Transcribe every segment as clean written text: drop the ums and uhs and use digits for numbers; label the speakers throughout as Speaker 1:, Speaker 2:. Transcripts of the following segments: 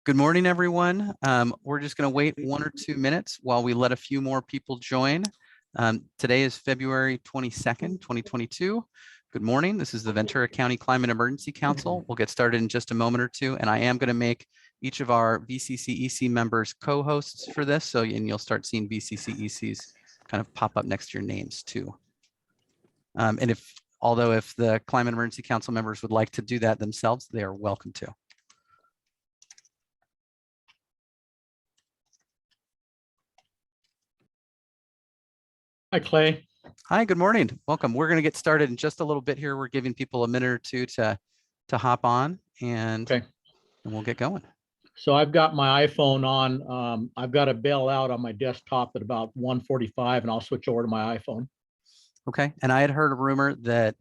Speaker 1: Good morning, everyone. We're just going to wait 1 or 2 minutes while we let a few more people join. Today is February 22nd, 2022. Good morning. This is the Ventura County Climate Emergency Council. We'll get started in just a moment or two, and I am going to make each of our VCCEC members co-hosts for this, and you'll start seeing VCCECs kind of pop up next to your names too. And although if the Climate Emergency Council members would like to do that themselves, they are welcome to.
Speaker 2: Hi, Clay.
Speaker 1: Hi, good morning. Welcome. We're going to get started in just a little bit here. We're giving people a minute or two to hop on, and we'll get going.
Speaker 2: So I've got my iPhone on. I've got to bail out on my desktop at about 1:45, and I'll switch over to my iPhone.
Speaker 1: Okay. And I had heard a rumor that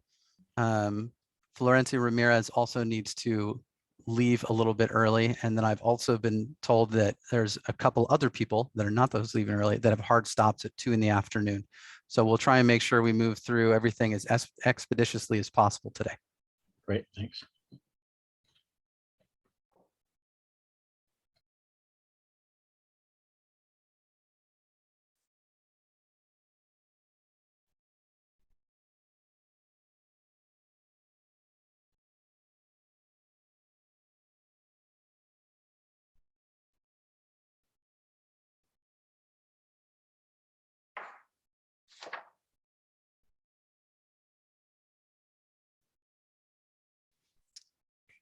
Speaker 1: Florencia Ramirez also needs to leave a little bit early. And then I've also been told that there's a couple other people that are not those leaving early that have hard stops at 2 in the afternoon. So we'll try and make sure we move through everything as expeditiously as possible today.
Speaker 2: Great, thanks.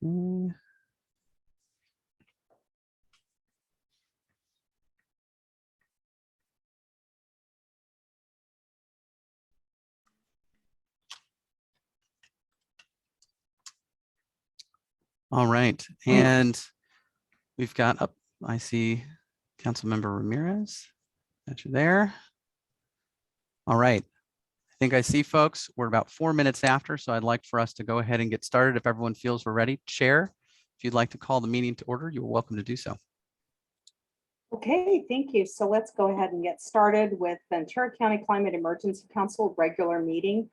Speaker 1: Okay. All right, and we've got up. I see Councilmember Ramirez. Got you there. All right. I think I see folks. We're about 4 minutes after, so I'd like for us to go ahead and get started if everyone feels we're ready. Chair, if you'd like to call the meeting to order, you're welcome to do so.
Speaker 3: Okay, thank you. So let's go ahead and get started with Ventura County Climate Emergency Council regular meeting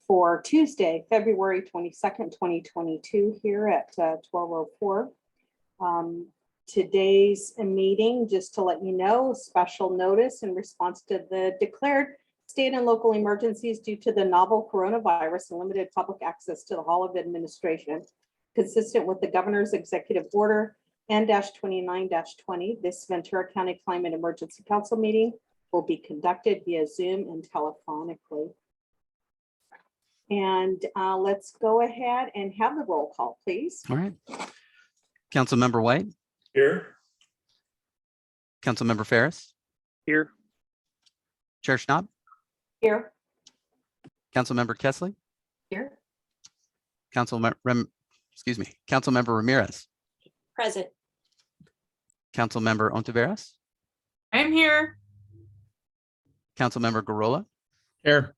Speaker 3: for Tuesday, February 22nd, 2022 here at 12:04. Today's meeting, just to let you know, special notice in response to the declared state and local emergencies due to the novel coronavirus and limited public access to the Hall of Administration, consistent with the governor's executive order N-29-20. This Ventura County Climate Emergency Council meeting will be conducted via Zoom and telephonically. And let's go ahead and have the roll call, please.
Speaker 1: All right. Councilmember White.
Speaker 4: Here.
Speaker 1: Councilmember Ferris.
Speaker 4: Here.
Speaker 1: Chair Schnapp.
Speaker 3: Here.
Speaker 1: Councilmember Kesley.
Speaker 3: Here.
Speaker 1: Councilmember Ramirez.
Speaker 5: Present.
Speaker 1: Councilmember Ontiveros.
Speaker 5: I'm here.
Speaker 1: Councilmember Garola.
Speaker 2: Here.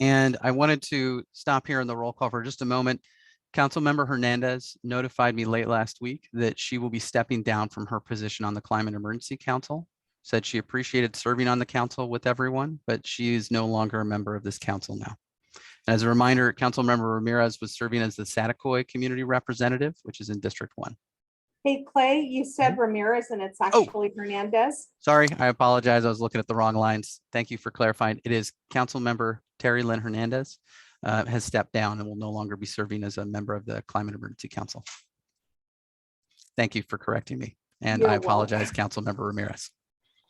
Speaker 1: And I wanted to stop here in the roll call for just a moment. Councilmember Hernandez notified me late last week that she will be stepping down from her position on the Climate Emergency Council. Said she appreciated serving on the council with everyone, but she is no longer a member of this council now. As a reminder, Councilmember Ramirez was serving as the Saticoy Community Representative, which is in District 1.
Speaker 3: Hey, Clay, you said Ramirez and it's actually Hernandez.
Speaker 1: Sorry, I apologize. I was looking at the wrong lines. Thank you for clarifying. It is Councilmember Terry Lynn Hernandez has stepped down and will no longer be serving as a member of the Climate Emergency Council. Thank you for correcting me. And
Speaker 3: You're
Speaker 1: I apologize, Councilmember Ramirez.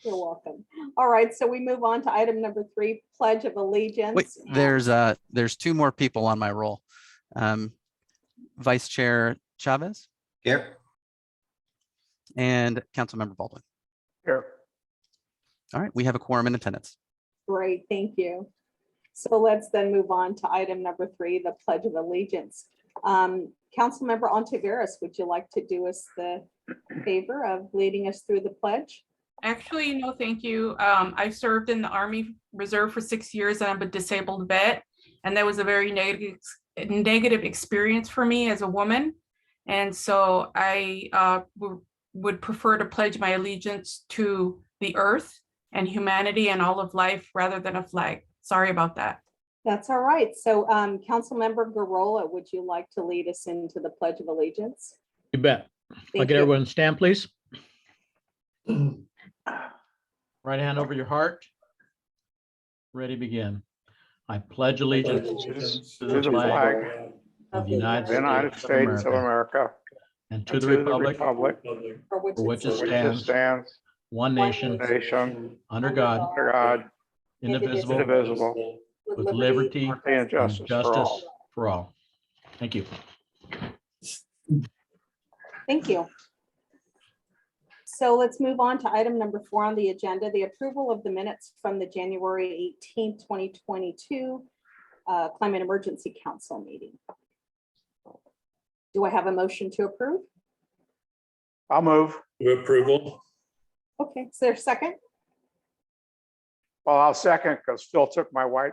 Speaker 3: You're welcome. All right, so we move on to item number 3, Pledge of Allegiance.
Speaker 1: Wait, there's 2 more people on my roll. Vice Chair Chavez.
Speaker 4: Here.
Speaker 1: And Councilmember Baldwin.
Speaker 4: Here.
Speaker 1: All right, we have a quorum in attendance.
Speaker 3: Great, thank you. So let's then move on to item number 3, the Pledge of Allegiance. Councilmember Ontiveros, would you like to do us the favor of leading us through the pledge?
Speaker 5: Actually, no, thank you. I served in the Army Reserve for 6 years and I'm a disabled vet. And that was a very negative experience for me as a woman. And so I would prefer to pledge my allegiance to the earth and humanity and all of life rather than a flag. Sorry about that.
Speaker 3: That's all right. So Councilmember Garola, would you like to lead us into the Pledge of Allegiance?
Speaker 2: You bet. I'll
Speaker 3: Thank
Speaker 2: get
Speaker 3: you.
Speaker 2: everyone to stand, please. Right hand over your heart. Ready, begin. I pledge allegiance
Speaker 4: To the flag
Speaker 2: of the United
Speaker 4: of the United States of America
Speaker 2: and to
Speaker 4: and
Speaker 2: the republic
Speaker 3: For which
Speaker 2: for which it
Speaker 4: which it
Speaker 2: stands,
Speaker 4: stands,
Speaker 2: one nation,
Speaker 4: nation,
Speaker 2: under God,
Speaker 4: under God,
Speaker 2: indivisible,
Speaker 4: indivisible,
Speaker 2: with liberty
Speaker 4: liberty and
Speaker 2: and
Speaker 4: justice for all.
Speaker 2: justice for all. Thank you.
Speaker 3: Thank you. So let's move on to item number 4 on the agenda, the approval of the minutes from the January 18th, 2022 Climate Emergency Council meeting. Do I have a motion to approve?
Speaker 4: I'll move.
Speaker 6: Approval.
Speaker 3: Okay, is there a second?
Speaker 4: Well, I'll second because Phil took my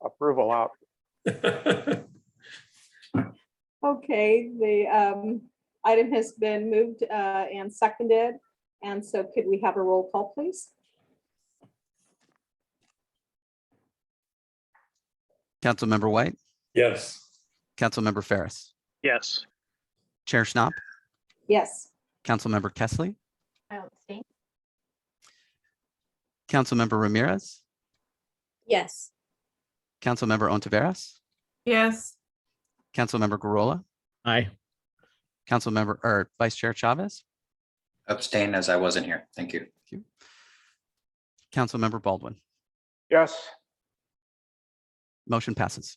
Speaker 4: approval out.
Speaker 3: Okay, the item has been moved and seconded. And so could we have a roll call, please?
Speaker 1: Councilmember White,
Speaker 6: Yes.
Speaker 1: Councilmember Ferris,
Speaker 6: Yes.
Speaker 1: Chair Schnapp,
Speaker 3: Yes.
Speaker 1: Councilmember Kessley,
Speaker 7: I abstain.
Speaker 1: Councilmember Ramirez,
Speaker 7: Yes.
Speaker 1: Councilmember Ontiveros,
Speaker 5: Yes.
Speaker 1: Councilmember Garola,
Speaker 2: Aye.
Speaker 1: Councilmember or Vice Chair Chavez,
Speaker 8: Abstain as I wasn't here. Thank you.
Speaker 1: Councilmember Baldwin.
Speaker 4: Yes,
Speaker 1: Motion passes.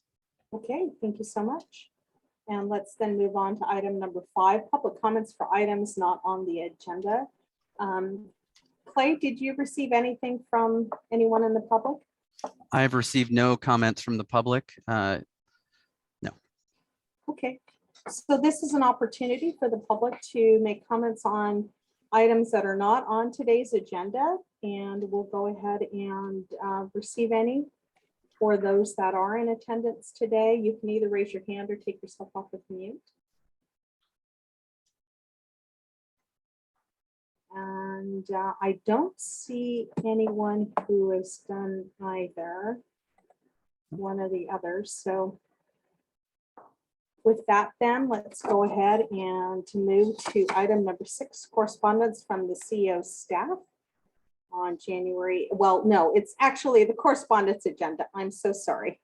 Speaker 3: Okay, thank you so much. And let's then move on to item number 5, public comments for items not on the agenda. Clay, did you receive anything from anyone in the public?
Speaker 1: I have received no comments from the public.
Speaker 3: Okay, so this is an opportunity for the public to make comments on items that are not on today's agenda, and we'll go ahead and receive any for those that are in attendance today. You can either raise your hand or take yourself off of mute. And I don't see anyone who has done either one or the other. So with that, then let's go ahead and to move to item number 6, correspondence from the CEO staff on January. Well, no, it's actually the correspondence agenda. I'm so sorry.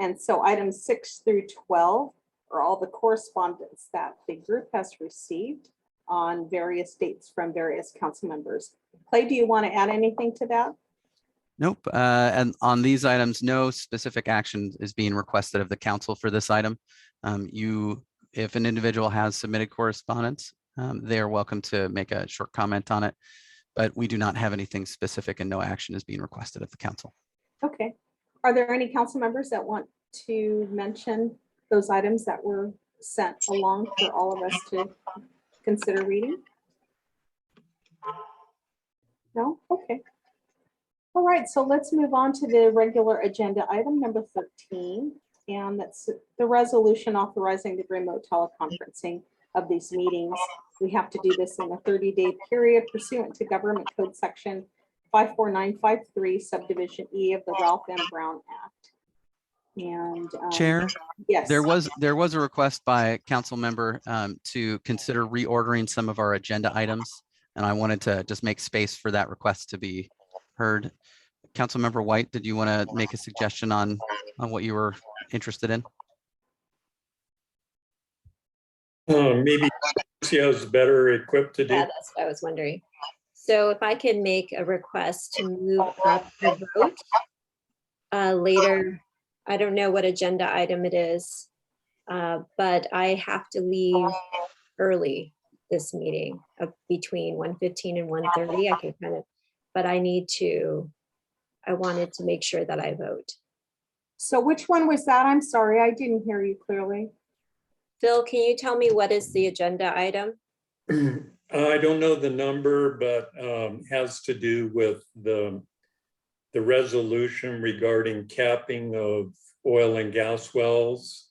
Speaker 3: And so items 6 through 12 are all the correspondence that the group has received on various dates from various council members. Clay, do you want to add anything to that?
Speaker 1: Nope. And on these items, no specific action is being requested of the council for this item. If an individual has submitted correspondence, they are welcome to make a short comment on it, but we do not have anything specific and no action is being requested of the council.
Speaker 3: Okay. Are there any council members that want to mention those items that were sent along for all of us to consider reading? No? Okay. All right, so let's move on to the regular agenda item number 13. And that's the resolution authorizing the remote teleconferencing of these meetings. We have to do this in a 30-day period pursuant to Government Code Section 54953, Subdivision E of the Ralph M. Brown Act. And
Speaker 1: Chair,
Speaker 3: yes,
Speaker 1: there was a request by a council member to consider reordering some of our agenda items. And I wanted to just make space for that request to be heard. Councilmember White, did you want to make a suggestion on what you were interested in?
Speaker 6: Maybe is better equipped to do.
Speaker 7: Yeah, that's what I was wondering. So if I can make a request to move up the vote later, I don't know what agenda item it is, but I have to leave early this meeting of between 1:15 and 1:30. I can kind of, but I wanted to make sure that I vote.
Speaker 3: so which one was that? I'm sorry, I didn't hear you clearly.
Speaker 7: Phil, can you tell me what is the agenda item?
Speaker 6: I don't know the number, but has to do with the resolution regarding capping of oil and gas wells.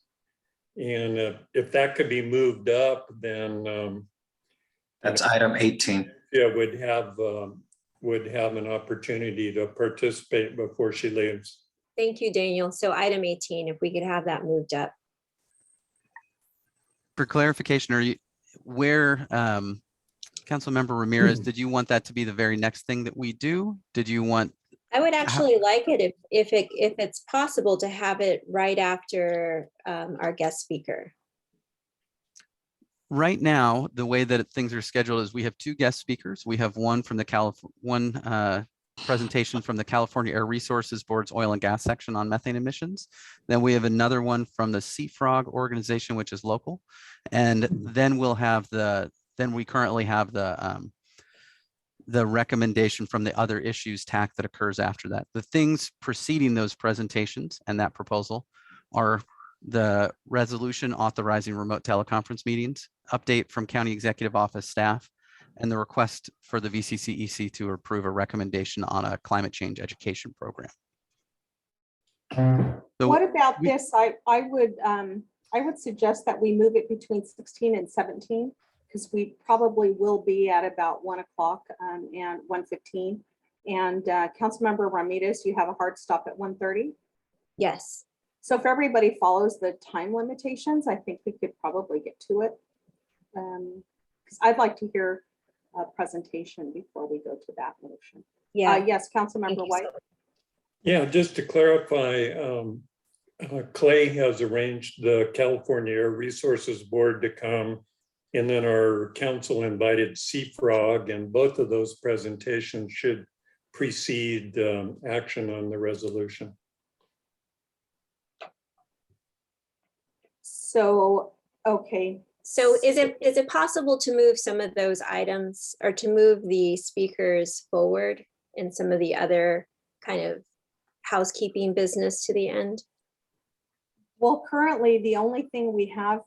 Speaker 6: And if that could be moved up, then
Speaker 8: That's item 18.
Speaker 6: yeah, would have an opportunity to participate before she leaves.
Speaker 7: Thank you, Daniel. So item 18, if we could have that moved up.
Speaker 1: For clarification, are you where, Councilmember Ramirez, did you want that to be the very next thing that we do? Did you want,
Speaker 7: I would actually like it if it's possible to have it right after our guest speaker.
Speaker 1: right now, the way that things are scheduled is we have two guest speakers. We have one from the presentation from the California Air Resources Board's oil and gas section on methane emissions. Then we have another one from the Sea Frog organization, which is local. And then we currently have the recommendation from the other issues TAC that occurs after that. The things preceding those presentations and that proposal are the resolution authorizing remote teleconference meetings, update from County Executive Office staff, and the request for the VCCEC to approve a recommendation on a climate change education program. So
Speaker 3: What about this? I would suggest that we move it between 16 and 17, because we probably will be at about 1 o'clock and 1:15. And Councilmember Ramirez, you have a hard stop at 1:30.
Speaker 7: Yes.
Speaker 3: So if everybody follows the time limitations, I think we could probably get to it. Because I'd like to hear a presentation before we go to that motion.
Speaker 7: Yeah.
Speaker 3: Yes,
Speaker 7: Thank
Speaker 3: Councilmember
Speaker 7: you
Speaker 3: White.
Speaker 7: so much.
Speaker 6: Yeah, just to clarify, Clay has arranged the California Air Resources Board to come, and then our council invited Sea Frog, and both of those presentations should precede action on the resolution.
Speaker 3: So, okay.
Speaker 7: So is it possible to move some of those items or to move the speakers forward and some of the other kind of housekeeping business to the end?
Speaker 3: Well, currently, the only thing we have.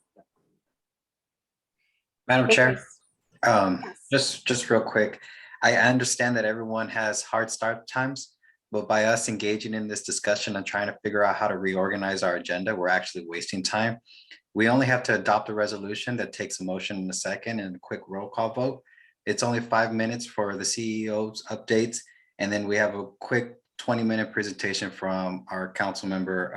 Speaker 8: Madam Chair,
Speaker 3: Yes.
Speaker 8: just real quick. I understand that everyone has hard start times, but by us engaging in this discussion and trying to figure out how to reorganize our agenda, we're actually wasting time. We only have to adopt a resolution that takes a motion in a second and a quick roll call vote. It's only 5 minutes for the CEO's updates. And then we have a quick 20-minute presentation from our council member,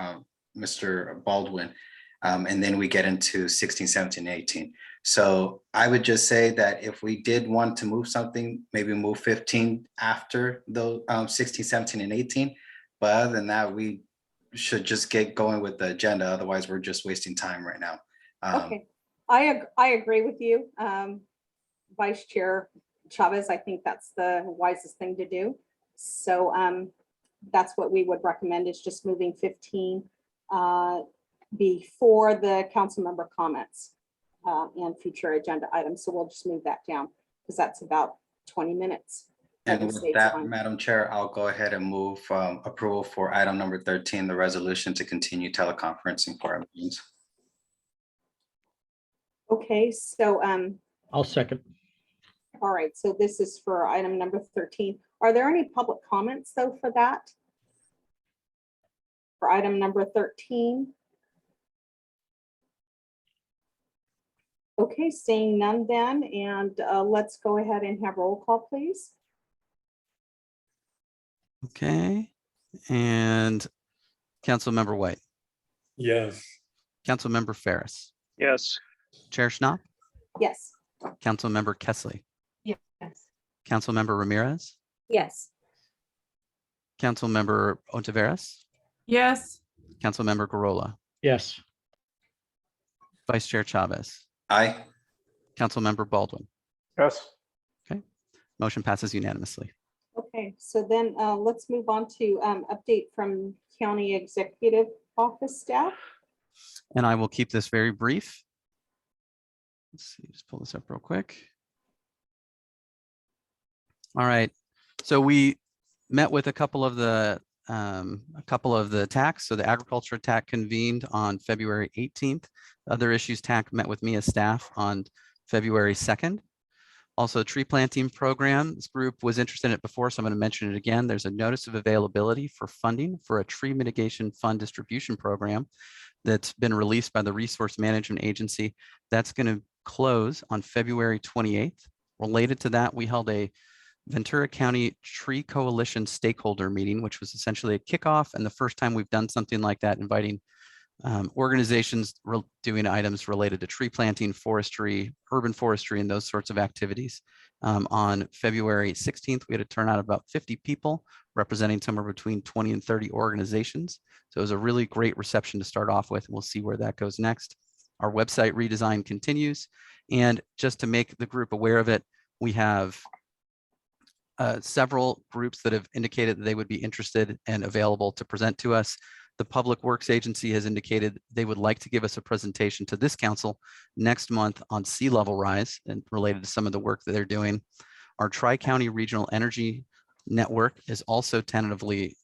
Speaker 8: Mr. Baldwin. And then we get into 16, 17, 18. So I would just say that if we did want to move something, maybe move 15 after the 16, 17, and 18. But other than that, we should just get going with the agenda. Otherwise, we're just wasting time right now.
Speaker 3: Okay, I agree with you, Vice Chair Chavez. I think that's the wisest thing to do. So that's what we would recommend, is just moving 15 before the council member comments and future agenda items. So we'll just move that down because that's about 20 minutes.
Speaker 8: And with that, Madam Chair, I'll go ahead and move approval for item number 13, the resolution to continue teleconferencing for our meetings.
Speaker 3: Okay, so
Speaker 2: I'll second.
Speaker 3: all right, so this is for item number 13. Are there any public comments though for that? For item number 13? Okay, seeing none then, and let's go ahead and have roll call, please.
Speaker 1: okay, and Councilmember White,
Speaker 6: Yes.
Speaker 1: Councilmember Ferris,
Speaker 4: Yes.
Speaker 1: Chair Schnapp,
Speaker 3: Yes.
Speaker 1: Councilmember Kessley,
Speaker 5: Yes.
Speaker 1: Councilmember Ramirez,
Speaker 7: Yes.
Speaker 1: Councilmember Ontiveros,
Speaker 5: Yes.
Speaker 1: Councilmember Garola,
Speaker 2: Yes.
Speaker 1: Vice Chair Chavez,
Speaker 8: Aye.
Speaker 1: Councilmember Baldwin.
Speaker 4: Yes.
Speaker 1: Motion passes unanimously.
Speaker 3: Okay, so then let's move on to update from County Executive Office staff.
Speaker 1: And I will keep this very brief. Let's see, just pull this up real quick. All right, so we met with a couple of the TACs. So the agriculture TAC convened on February 18th. Other issues TAC met with me as staff on February 2nd. Also, tree planting program. This group was interested in it before, so I'm going to mention it again. There's a notice of availability for funding for a tree mitigation fund distribution program that's been released by the Resource Management Agency. That's going to close on February 28th. Related to that, we held a Ventura County Tree Coalition stakeholder meeting, which was essentially a kickoff and the first time we've done something like that, inviting organizations doing items related to tree planting, forestry, urban forestry, and those sorts of activities. On February 16th, we had a turnout of about 50 people representing somewhere between 20 and 30 organizations. So it was a really great reception to start off with. We'll see where that goes next. Our website redesign continues. And just to make the group aware of it, we have several groups that have indicated that they would be interested and available to present to us. The Public Works Agency has indicated they would like to give us a presentation to this council next month on sea level rise and related to some of the work that they're doing. Our Tri-County Regional Energy Network is also tentatively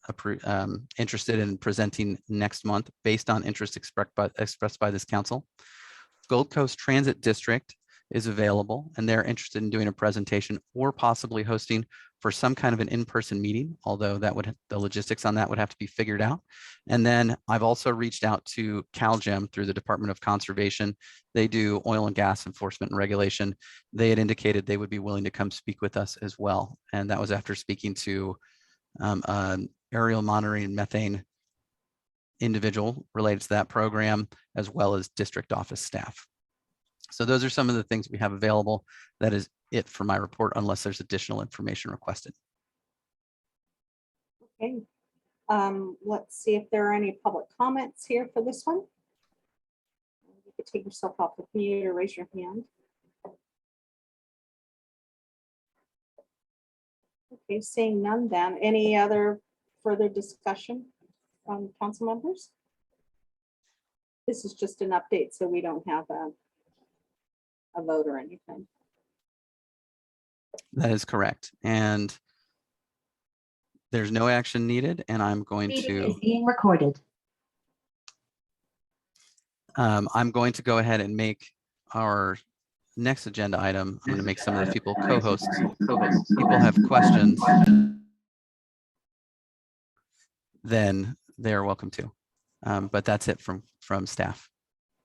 Speaker 1: interested in presenting next month based on interest expressed by this council. Gold Coast Transit District is available and they're interested in doing a presentation or possibly hosting for some kind of an in-person meeting, although the logistics on that would have to be figured out. And then I've also reached out to CalGEM through the Department of Conservation. They do oil and gas enforcement and regulation. They had indicated they would be willing to come speak with us as well. And that was after speaking to aerial monitoring and methane individual related to that program, as well as district office staff. So those are some of the things we have available. That is it for my report, unless there's additional information requested.
Speaker 3: Okay. Let's see if there are any public comments here for this one. You could take yourself off the mute or raise your hand. Okay, seeing none then. Any other further discussion from council members? This is just an update, so we don't have a vote or anything.
Speaker 1: That is correct. And there's no action needed. And I'm going to
Speaker 9: being recorded.
Speaker 1: I'm going to go ahead and make our next agenda item. I'm going to make some of the people co-hosts. People have questions, then they're welcome to. But that's it from staff.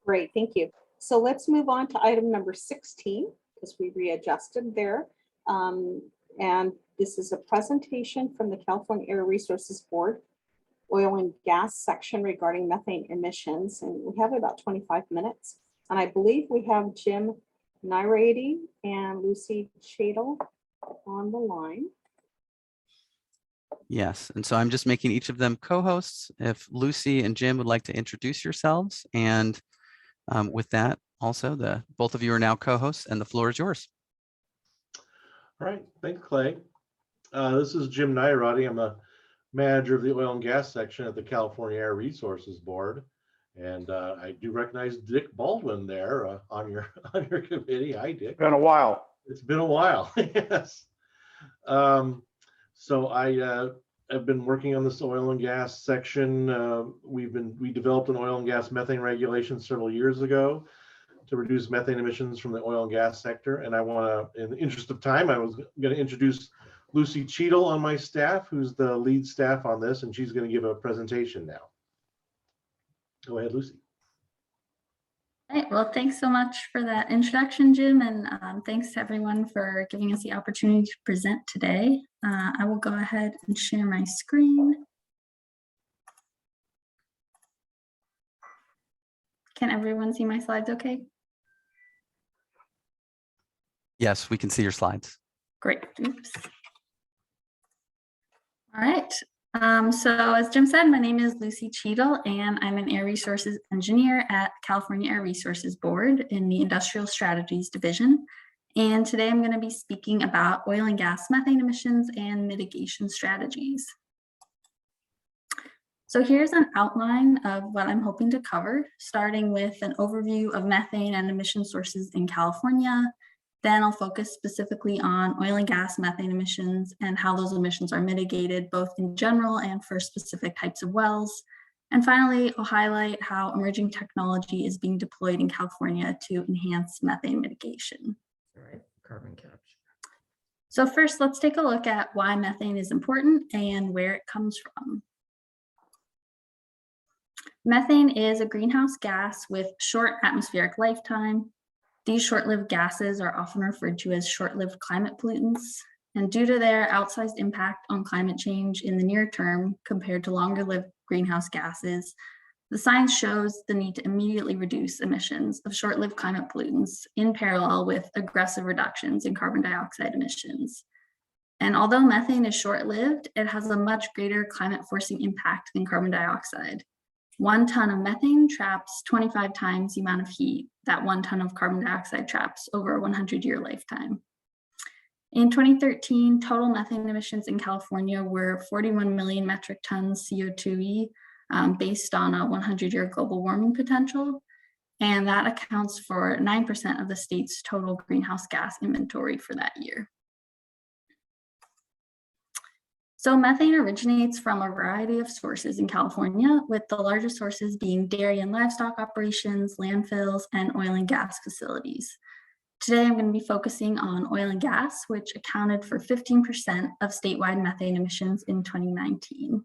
Speaker 3: Great, thank you. So let's move on to item number 16, because we readjusted there. And this is a presentation from the California Air Resources Board, oil and gas section regarding methane emissions. And we have about 25 minutes. And I believe we have Jim Nairady and Lucy Chadle on the line.
Speaker 1: Yes, and so I'm just making each of them co-hosts. If Lucy and Jim would like to introduce yourselves, and with that, also both of you are now co-hosts, and the floor is yours.
Speaker 10: All right, thanks, Clay. This is Jim Nairady. I'm a manager of the oil and gas section at the California Air Resources Board, and I do recognize Dick Baldwin there on your committee. Hi, Dick.
Speaker 4: Been a while.
Speaker 10: It's been a while. Yes. So I have been working on this oil and gas section. We developed an oil and gas methane regulation several years ago to reduce methane emissions from the oil and gas sector. And I want to, in the interest of time, I was going to introduce Lucy Cheadle on my staff, who's the lead staff on this, and she's going to give a presentation now. Go ahead, Lucy.
Speaker 11: All right, well, thanks so much for that introduction, Jim, and thanks to everyone for giving us the opportunity to present today. I will go ahead and share my screen. Can everyone see my slides okay?
Speaker 1: Yes, we can see your slides.
Speaker 11: Great, oops. All right, so as Jim said, my name is Lucy Cheadle, and I'm an air resources engineer at California Air Resources Board in the Industrial Strategies Division. And today I'm going to be speaking about oil and gas methane emissions and mitigation strategies. So here's an outline of what I'm hoping to cover, starting with an overview of methane and emission sources in California. Then I'll focus specifically on oil and gas methane emissions and how those emissions are mitigated, both in general and for specific types of wells. And finally, I'll highlight how emerging technology is being deployed in California to enhance methane mitigation.
Speaker 9: All right, carbon capture.
Speaker 11: So first, let's take a look at why methane is important and where it comes from. Methane is a greenhouse gas with short atmospheric lifetime. These short-lived gases are often referred to as short-lived climate pollutants, And due to their outsized impact on climate change in the near term compared to longer-lived greenhouse gases, the science shows the need to immediately reduce emissions of short-lived climate pollutants in parallel with aggressive reductions in carbon dioxide emissions. And although methane is short-lived, it has a much greater climate-forcing impact than carbon dioxide. 1 ton of methane traps 25 times the amount of heat that 1 ton of carbon dioxide traps over a 100-year lifetime. In 2013, total methane emissions in California were 41 million metric tons CO2e, based on a 100-year global warming potential, and that accounts for 9% of the state's total greenhouse gas inventory for that year. So methane originates from a variety of sources in California, with the largest sources being dairy and livestock operations, landfills, and oil and gas facilities. Today, I'm going to be focusing on oil and gas, which accounted for 15% of statewide methane emissions in 2019.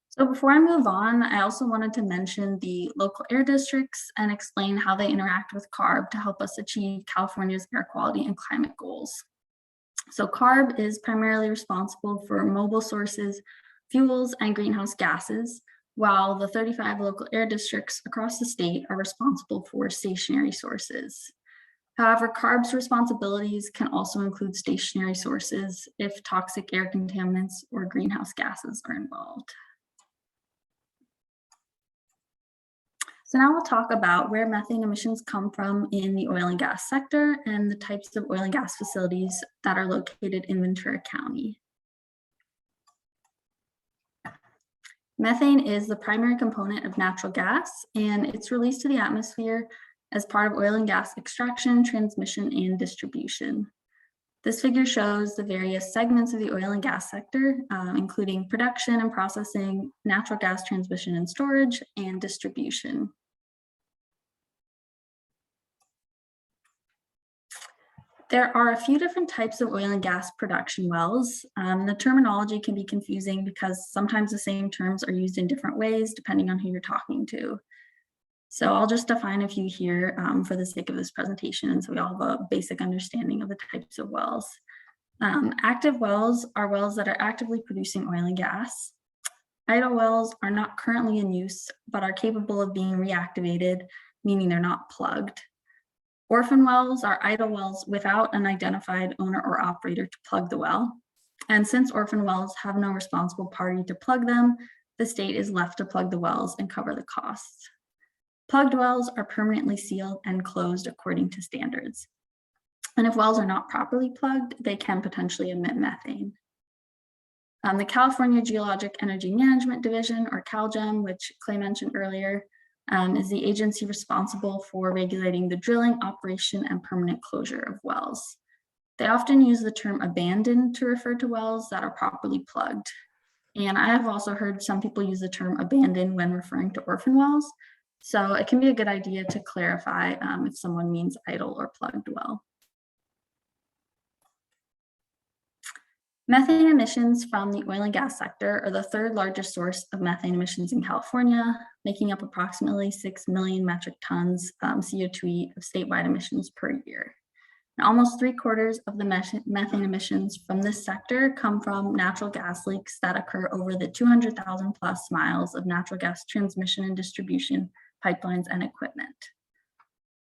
Speaker 11: So before I move on, I also wanted to mention the local air districts and explain how they interact with CARB to help us achieve California's air quality and climate goals. So CARB is primarily responsible for mobile sources, fuels, and greenhouse gases, while the 35 local air districts across the state are responsible for stationary sources. However, CARB's responsibilities can also include stationary sources if toxic air contaminants or greenhouse gases are involved. So now we'll talk about where methane emissions come from in the oil and gas sector and the types of oil and gas facilities that are located in Ventura County. Methane is the primary component of natural gas, and it's released to the atmosphere as part of oil and gas extraction, transmission, and distribution. This figure shows the various segments of the oil and gas sector, including production and processing, natural gas transmission and storage, and distribution. There are a few different types of oil and gas production wells. The terminology can be confusing because sometimes the same terms are used in different ways depending on who you're talking to. So I'll just define a few here for the sake of this presentation, so we all have a basic understanding of the types of wells. Active wells are wells that are actively producing oil and gas. Idle wells are not currently in use, but are capable of being reactivated, meaning they're not plugged. Orphan wells are idle wells without an identified owner or operator to plug the well. And since orphan wells have no responsible party to plug them, the state is left to plug the wells and cover the costs. Plugged wells are permanently sealed and closed according to standards. And if wells are not properly plugged, they can potentially emit methane. The California Geologic Energy Management Division, or CalGEM, which Clay mentioned earlier, is the agency responsible for regulating the drilling, operation, and permanent closure of wells. They often use the term abandoned to refer to wells that are properly plugged. And I have also heard some people use the term abandoned when referring to orphan wells. So it can be a good idea to clarify if someone means idle or plugged well. Methane emissions from the oil and gas sector are the third largest source of methane emissions in California, making up approximately 6 million metric tons CO2e of statewide emissions per year. And almost 3/4 of the methane emissions from this sector come from natural gas leaks that occur over the 200,000 plus miles of natural gas transmission and distribution pipelines and equipment.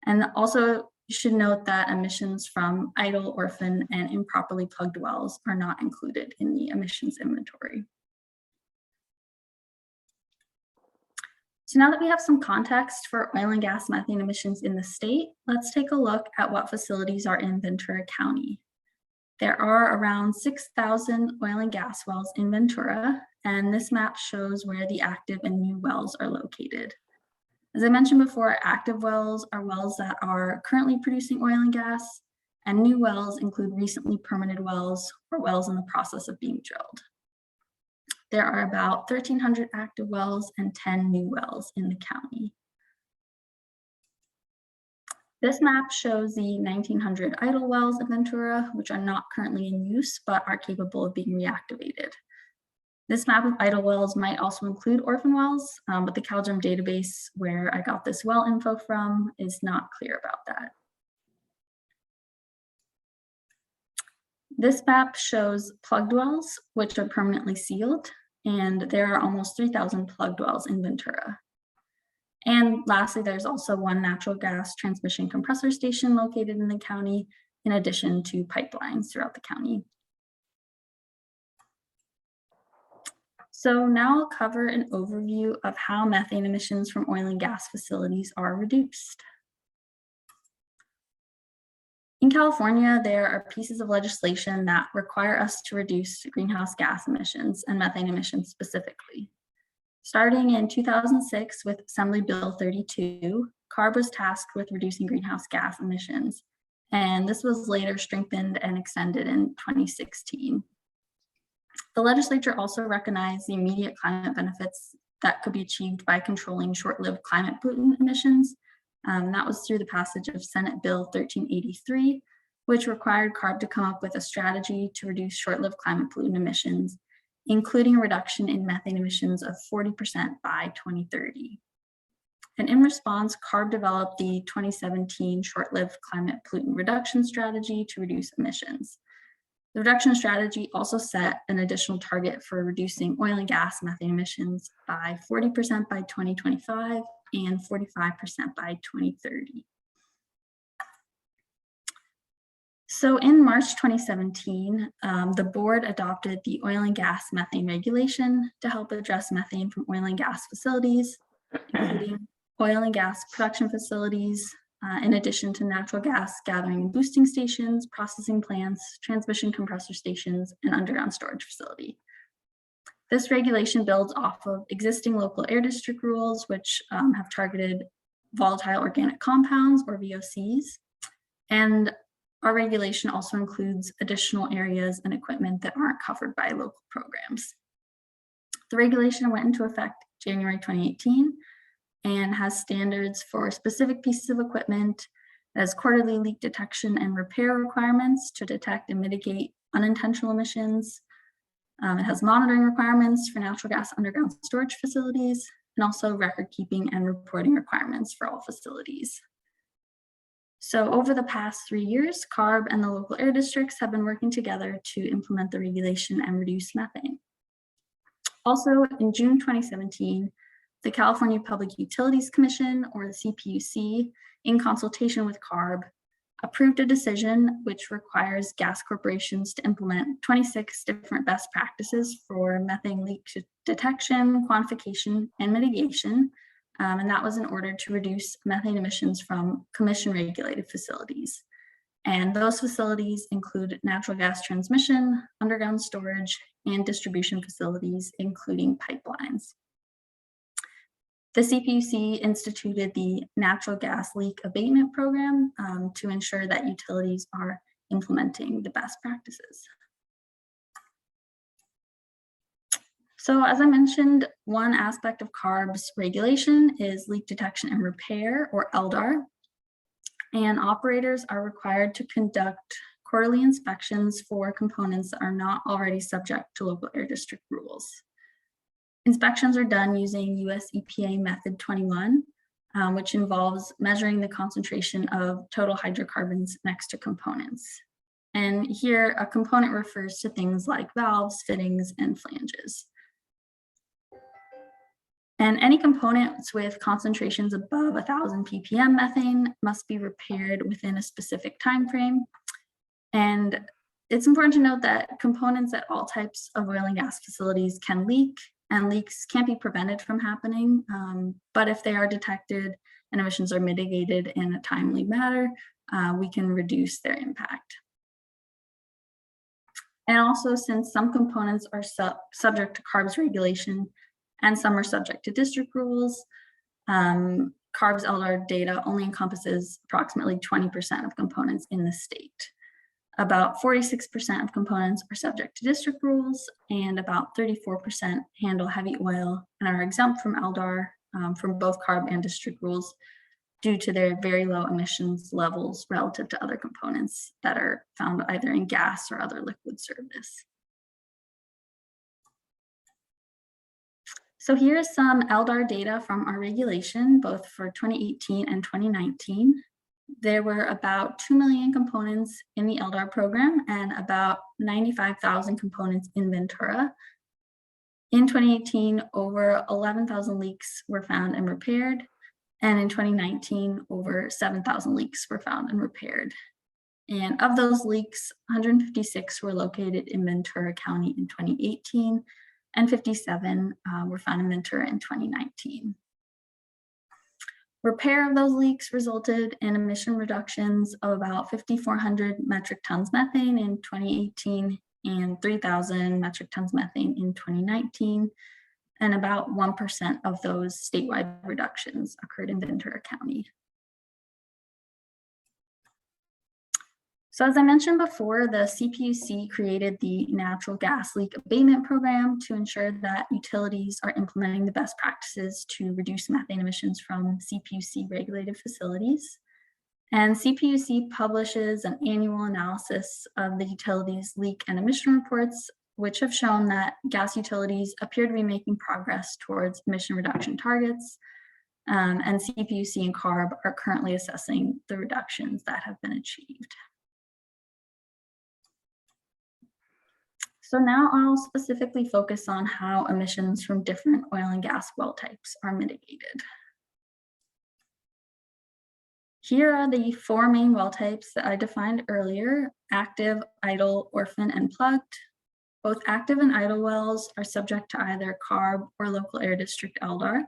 Speaker 11: And also, you should note that emissions from idle, orphan, and improperly plugged wells are not included in the emissions inventory. So now that we have some context for oil and gas methane emissions in the state, let's take a look at what facilities are in Ventura County. There are around 6,000 oil and gas wells in Ventura, and this map shows where the active and new wells are located. As I mentioned before, active wells are wells that are currently producing oil and gas, and new wells include recently permitted wells or wells in the process of being drilled. There are about 1,300 active wells and 10 new wells in the county. This map shows the 1,900 idle wells in Ventura, which are not currently in use, but are capable of being reactivated. This map of idle wells might also include orphan wells, but the CalGEM database where I got this well info from is not clear about that. This map shows plugged wells, which are permanently sealed, and there are almost 3,000 plugged wells in Ventura. And lastly, there's also one natural gas transmission compressor station located in the county, in addition to pipelines throughout the county. So now I'll cover an overview of how methane emissions from oil and gas facilities are reduced. In California, there are pieces of legislation that require us to reduce greenhouse gas emissions and methane emissions specifically. Starting in 2006 with Assembly Bill 32, CARB was tasked with reducing greenhouse gas emissions, and this was later strengthened and extended in 2016. The legislature also recognized the immediate climate benefits that could be achieved by controlling short-lived climate pollutant emissions. That was through the passage of Senate Bill 1383, which required CARB to come up with a strategy to reduce short-lived climate pollutant emissions, including a reduction in methane emissions of 40% by 2030. And in response, CARB developed the 2017 short-lived climate pollutant reduction strategy to reduce emissions. The reduction strategy also set an additional target for reducing oil and gas methane emissions by 40% by 2025 and 45% by 2030. So in March 2017, the board adopted the oil and gas methane regulation to help address methane from oil and gas facilities, including oil and gas production facilities, in addition to natural gas gathering and boosting stations, processing plants, transmission compressor stations, and underground storage facility. This regulation builds off of existing local air district rules, which have targeted volatile organic compounds, or VOCs. And our regulation also includes additional areas and equipment that aren't covered by local programs. The regulation went into effect January 2018 and has standards for specific pieces of equipment, as quarterly leak detection and repair requirements to detect and mitigate unintentional emissions. It has monitoring requirements for natural gas underground storage facilities, and also record keeping and reporting requirements for all facilities. So over the past 3 years, CARB and the local air districts have been working together to implement the regulation and reduce methane. Also, in June 2017, the California Public Utilities Commission, or the CPUC, in consultation with CARB, approved a decision which requires gas corporations to implement 26 different best practices for methane leak detection, quantification, and mitigation. And that was in order to reduce methane emissions from commission-regulated facilities. And those facilities include natural gas transmission, underground storage, and distribution facilities, including pipelines. The CPUC instituted the Natural Gas Leak Abatement Program to ensure that utilities are implementing the best practices. So as I mentioned, one aspect of CARB's regulation is leak detection and repair, or LDAR, and operators are required to conduct quarterly inspections for components that are not already subject to local air district rules. Inspections are done using US EPA Method 21, which involves measuring the concentration of total hydrocarbons next to components. And here, a component refers to things like valves, fittings, and flanges. And any components with concentrations above 1,000 ppm methane must be repaired within a specific time frame. And it's important to note that components at all types of oil and gas facilities can leak, and leaks can't be prevented from happening. But if they are detected and emissions are mitigated in a timely manner, we can reduce their impact. And also, since some components are subject to CARB's regulation and some are subject to district rules, CARB's LDAR data only encompasses approximately 20% of components in the state. About 46% of components are subject to district rules, and about 34% handle heavy oil and are exempt from LDAR from both CARB and district rules due to their very low emissions levels relative to other components that are found either in gas or other liquid service. So here's some LDAR data from our regulation, both for 2018 and 2019. There were about 2 million components in the LDAR program and about 95,000 components in Ventura. In 2018, over 11,000 leaks were found and repaired. And in 2019, over 7,000 leaks were found and repaired. And of those leaks, 156 were located in Ventura County in 2018, and 57 were found in Ventura in 2019. Repair of those leaks resulted in emission reductions of about 5,400 metric tons methane in 2018 and 3,000 metric tons methane in 2019. And about 1% of those statewide reductions occurred in Ventura County. So as I mentioned before, the CPUC created the Natural Gas Leak Abatement Program to ensure that utilities are implementing the best practices to reduce methane emissions from CPUC regulated facilities. And CPUC publishes an annual analysis of the utilities' leak and emission reports, which have shown that gas utilities appear to be making progress towards emission reduction targets. And CPUC and CARB are currently assessing the reductions that have been achieved. So now I'll specifically focus on how emissions from different oil and gas well types are mitigated. Here are the 4 main well types that I defined earlier: active, idle, orphan, and plugged. Both active and idle wells are subject to either CARB or local air district LDAR.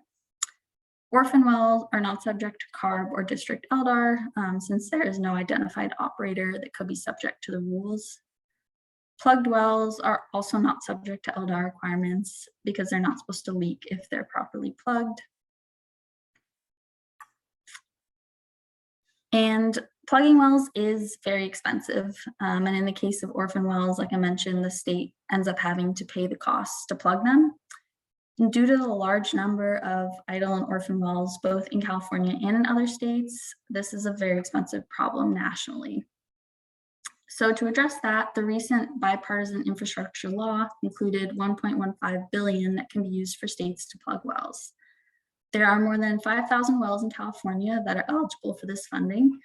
Speaker 11: Orphan wells are not subject to CARB or district LDAR since there is no identified operator that could be subject to the rules. Plugged wells are also not subject to LDAR requirements because they're not supposed to leak if they're properly plugged. And plugging wells is very expensive. And in the case of orphan wells, like I mentioned, the state ends up having to pay the costs to plug them. And due to the large number of idle and orphan wells, both in California and in other states, this is a very expensive problem nationally. So to address that, the recent bipartisan infrastructure law included $1.15 billion that can be used for states to plug wells. There are more than 5,000 wells in California that are eligible for this funding,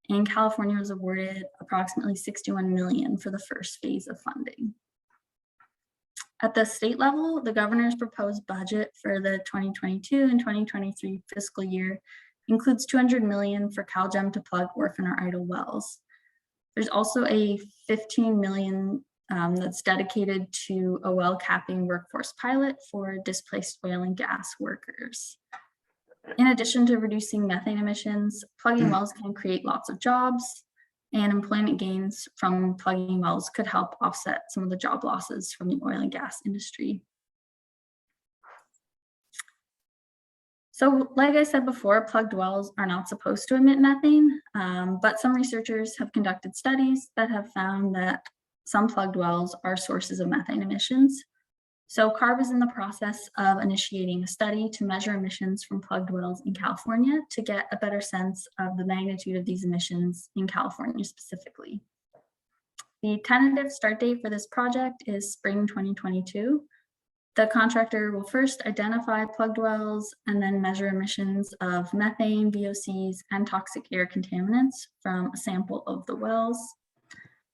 Speaker 11: and California was awarded approximately $61 million for the first phase of funding. At the state level, the governor's proposed budget for the 2022 and 2023 fiscal year includes $200 million for CalGEM to plug orphan or idle wells. There's also a $15 million that's dedicated to a well capping workforce pilot for displaced oil and gas workers. In addition to reducing methane emissions, plugging wells can create lots of jobs, and employment gains from plugging wells could help offset some of the job losses from the oil and gas industry. So like I said before, plugged wells are not supposed to emit methane, but some researchers have conducted studies that have found that some plugged wells are sources of methane emissions. So CARB is in the process of initiating a study to measure emissions from plugged wells in California to get a better sense of the magnitude of these emissions in California specifically. The tentative start date for this project is spring 2022. The contractor will first identify plugged wells and then measure emissions of methane, VOCs, and toxic air contaminants from a sample of the wells.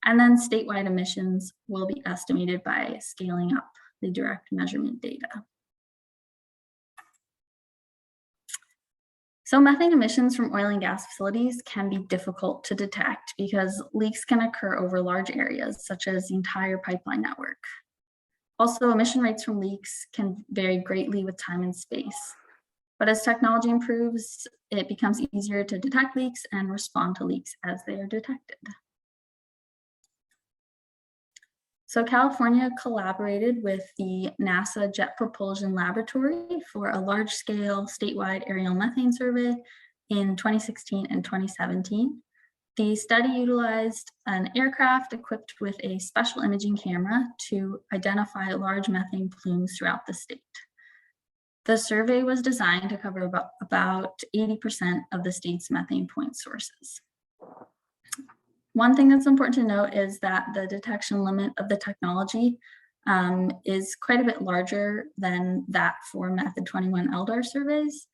Speaker 11: And then statewide emissions will be estimated by scaling up the direct measurement data. So methane emissions from oil and gas facilities can be difficult to detect because leaks can occur over large areas, such as the entire pipeline network. Also, emission rates from leaks can vary greatly with time and space. But as technology improves, it becomes easier to detect leaks and respond to leaks as they are detected. So California collaborated with the NASA Jet Propulsion Laboratory for a large-scale statewide aerial methane survey in 2016 and 2017. The study utilized an aircraft equipped with a special imaging camera to identify large methane plumes throughout the state. The survey was designed to cover about 80% of the state's methane point sources. One thing that's important to note is that the detection limit of the technology is quite a bit larger than that for Method 21 LDAR surveys.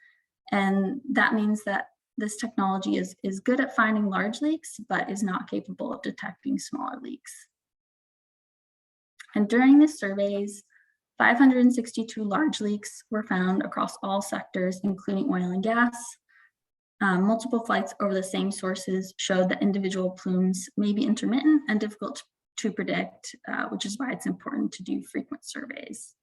Speaker 11: And that means that this technology is good at finding large leaks, but is not capable of detecting smaller leaks. And during the surveys, 562 large leaks were found across all sectors, including oil and gas. Multiple flights over the same sources showed that individual plumes may be intermittent and difficult to predict, which is why it's important to do frequent surveys.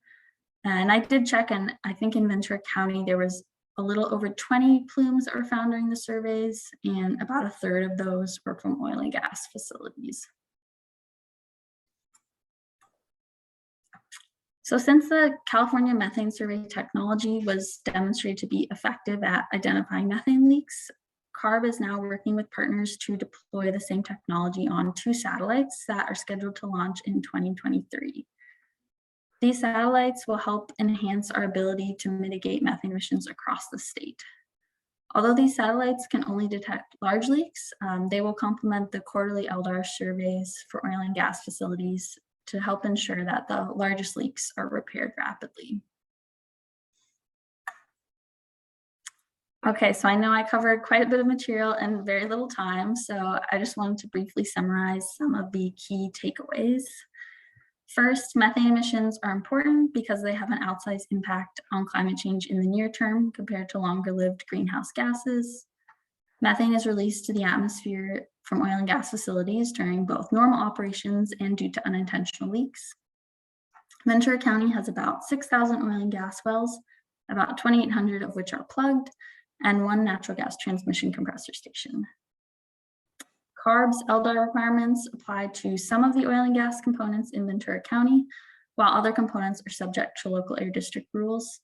Speaker 11: And I did check, and I think in Ventura County, there was a little over 20 plumes that were found during the surveys, and about a third of those were from oil and gas facilities. So since the California methane survey technology was demonstrated to be effective at identifying methane leaks, CARB is now working with partners to deploy the same technology on 2 satellites that are scheduled to launch in 2023. These satellites will help enhance our ability to mitigate methane emissions across the state. Although these satellites can only detect large leaks, they will complement the quarterly LDAR surveys for oil and gas facilities to help ensure that the largest leaks are repaired rapidly. Okay, so I know I covered quite a bit of material in very little time, so I just wanted to briefly summarize some of the key takeaways. First, methane emissions are important because they have an outsized impact on climate change in the near term compared to longer-lived greenhouse gases. Methane is released to the atmosphere from oil and gas facilities during both normal operations and due to unintentional leaks. Ventura County has about 6,000 oil and gas wells, about 2,800 of which are plugged, and 1 natural gas transmission compressor station. CARB's LDAR requirements apply to some of the oil and gas components in Ventura County, while other components are subject to local air district rules.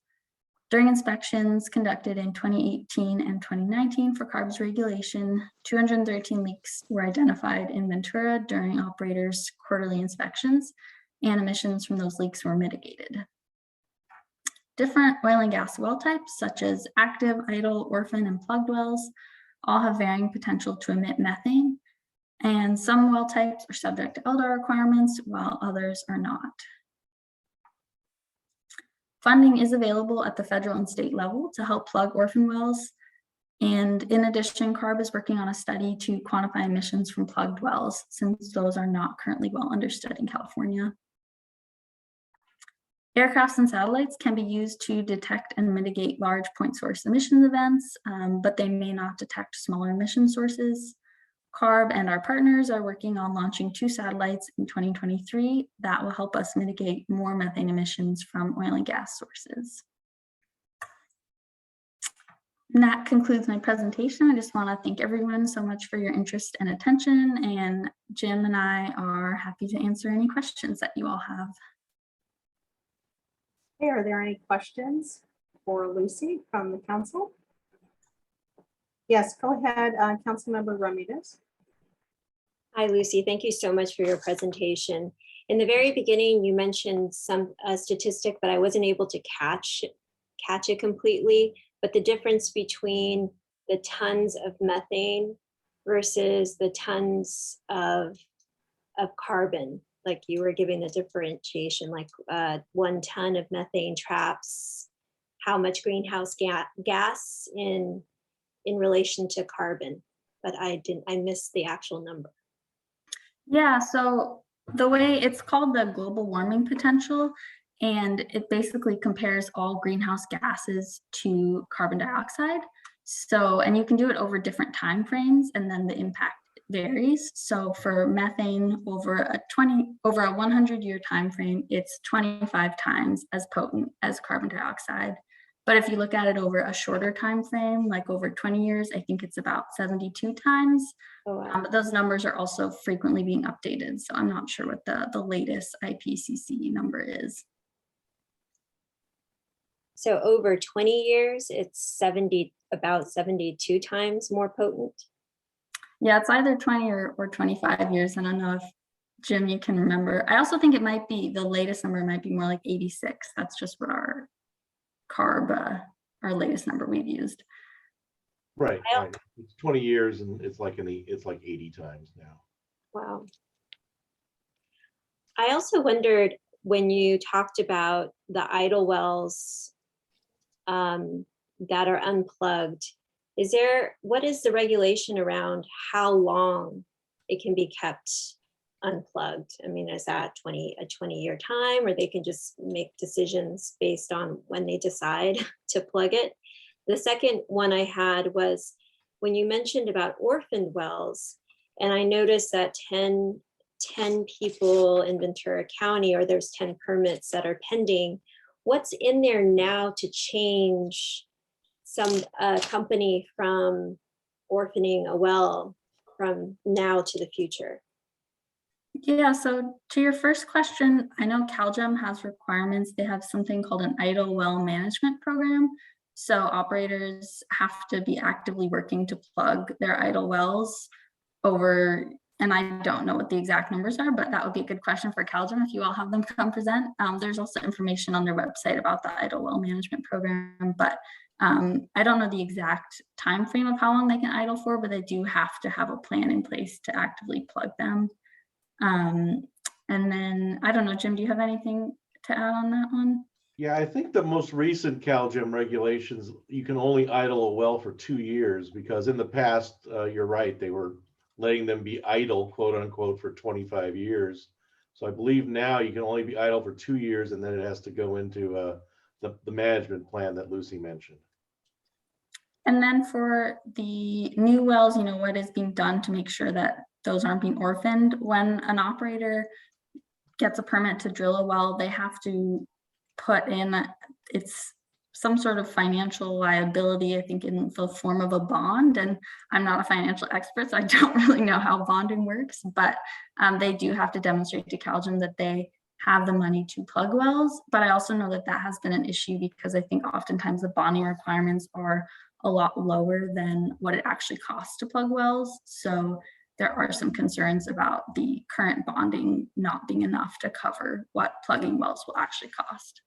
Speaker 11: During inspections conducted in 2018 and 2019 for CARB's regulation, 213 leaks were identified in Ventura during operators' quarterly inspections, and emissions from those leaks were mitigated. Different oil and gas well types, such as active, idle, orphan, and plugged wells, all have varying potential to emit methane, and some well types are subject to LDAR requirements, while others are not. Funding is available at the federal and state level to help plug orphan wells. And in addition, CARB is working on a study to quantify emissions from plugged wells, since those are not currently well understood in California. Aircrafts and satellites can be used to detect and mitigate large point source emissions events, but they may not detect smaller emission sources. CARB and our partners are working on launching 2 satellites in 2023 that will help us mitigate more methane emissions from oil and gas sources. And that concludes my presentation. I just want to thank everyone so much for your interest and attention, and Jim and I are happy to answer any questions that you all have.
Speaker 3: Hey, are there any questions for Lucy from the council? Yes, go ahead, Councilmember Ramirez.
Speaker 7: Hi, Lucy. Thank you so much for your presentation. In the very beginning, you mentioned some statistic, but I wasn't able to catch it completely. But the difference between the tons of methane versus the tons of carbon, like you were giving the differentiation, like 1 ton of methane traps how much greenhouse gas in relation to carbon, but I missed the actual number.
Speaker 11: Yeah, so the way it's called the global warming potential, and it basically compares all greenhouse gases to carbon dioxide. So, and you can do it over different time frames, and then the impact varies. So for methane over a 100-year time frame, it's 25 times as potent as carbon dioxide. But if you look at it over a shorter time frame, like over 20 years, I think it's about 72 times.
Speaker 7: Oh, wow.
Speaker 11: But those numbers are also frequently being updated. So I'm not sure what the latest IPCC number is.
Speaker 7: So over 20 years, it's about 72 times more potent.
Speaker 11: Yeah, it's either 20 or 25 years. I don't know if, Jim, you can remember. I also think it might be, the latest number might be more like 86. That's just what our CARB, our latest number we've used.
Speaker 10: Right. It's 20 years and it's like 80 times now.
Speaker 7: Wow. I also wondered, when you talked about the idle wells that are unplugged, what is the regulation around how long it can be kept unplugged? I mean, is that a 20-year time, or they can just make decisions based on when they decide to plug it? The second one I had was when you mentioned about orphaned wells, and I noticed that 10 people in Ventura County, or there's 10 permits that are pending. What's in there now to change some company from orphaning a well from now to the future?
Speaker 11: Yeah, so to your first question, I know CalGEM has requirements. They have something called an idle well management program. So operators have to be actively working to plug their idle wells over, and I don't know what the exact numbers are, but that would be a good question for CalGEM if you all have them come present. There's also information on their website about the idle well management program, but I don't know the exact time frame of how long they can idle for, but they do have to have a plan in place to actively plug them. And then, I don't know, Jim, do you have anything to add on that one?
Speaker 10: Yeah, I think the most recent CalGEM regulations, you can only idle a well for 2 years, because in the past, you're right, they were letting them be idle, quote unquote, for 25 years. So I believe now you can only be idle for 2 years, and then it has to go into the management plan that Lucy mentioned.
Speaker 11: And then for the new wells, you know, what is being done to make sure that those aren't being orphaned? When an operator gets a permit to drill a well, they have to put in, it's some sort of financial liability, I think in the form of a bond. And I'm not a financial expert, so I don't really know how bonding works, but they do have to demonstrate to CalGEM that they have the money to plug wells. But I also know that that has been an issue, because I think oftentimes the bonding requirements are a lot lower than what it actually costs to plug wells. So there are some concerns about the current bonding not being enough to cover what plugging wells will actually cost.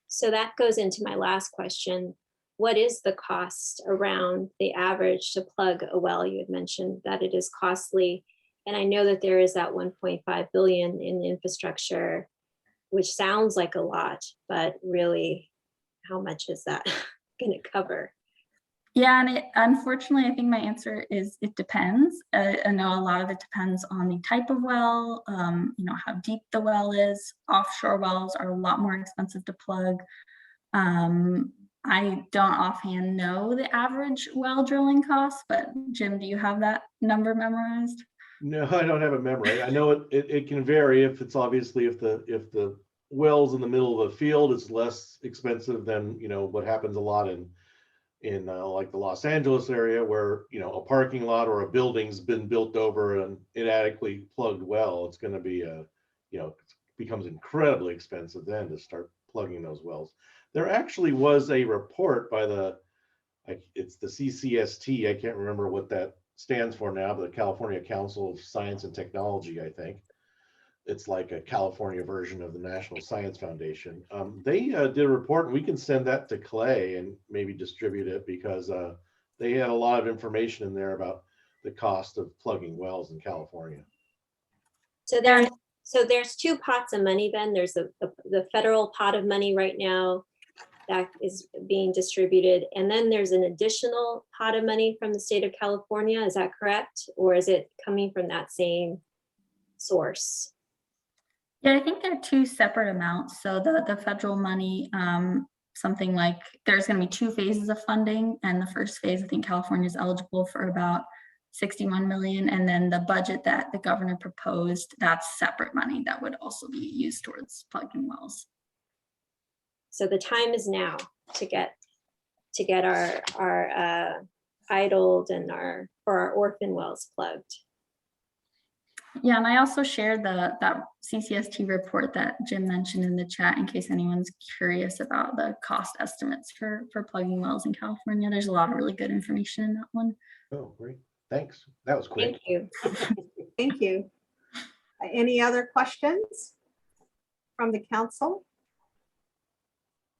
Speaker 7: So that goes into my last question. What is the cost around the average to plug a well? You had mentioned that it is costly. And I know that there is that 1.5 billion in infrastructure, which sounds like a lot, but really, how much is that going to cover?
Speaker 11: Yeah, and unfortunately, I think my answer is it depends. I know a lot of it depends on the type of well, you know, how deep the well is. Offshore wells are a lot more expensive to plug. I don't offhand know the average well drilling cost, but Jim, do you have that number memorized?
Speaker 10: No, I don't have it memorized. I know it can vary if it's obviously if the well's in the middle of the field, it's less expensive than, you know, what happens a lot in like the Los Angeles area, where, you know, a parking lot or a building's been built over an inadequately plugged well. It's going to be you know, it becomes incredibly expensive then to start plugging those wells. There actually was a report by it's the CCST. I can't remember what that stands for now, but the California Council of Science and Technology, I think. It's like a California version of the National Science Foundation. They did a report, and we can send that to Clay and maybe distribute it, because they had a lot of information in there about the cost of plugging wells in California.
Speaker 7: So there's two pots of money then. There's the federal pot of money right now that is being distributed. And then there's an additional pot of money from the state of California. Is that correct? Or is it coming from that same source?
Speaker 11: Yeah, I think they're two separate amounts. So the federal money, something like there's going to be 2 phases of funding. And the first phase, I think California is eligible for about 61 million. And then the budget that the governor proposed, that's separate money that would also be used towards plugging wells.
Speaker 7: So the time is now to get our idled and our orphan wells plugged.
Speaker 11: Yeah, and I also shared that CCST report that Jim mentioned in the chat in case anyone's curious about the cost estimates for plugging wells in California. There's a lot of really good information in that one.
Speaker 10: Oh, great. Thanks. That was quick.
Speaker 7: Thank you.
Speaker 3: Thank you. Any other questions from the council?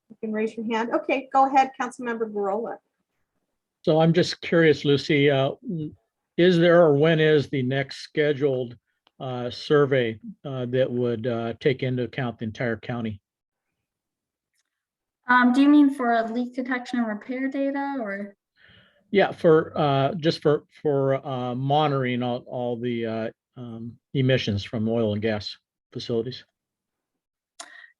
Speaker 3: You can raise your hand. Okay, go ahead, Councilmember Barola.
Speaker 2: So I'm just curious, Lucy, is there or when is the next scheduled survey that would take into account the entire county?
Speaker 11: Do you mean for leak detection and repair data, or?
Speaker 2: Yeah, for just for monitoring all the emissions from oil and gas facilities.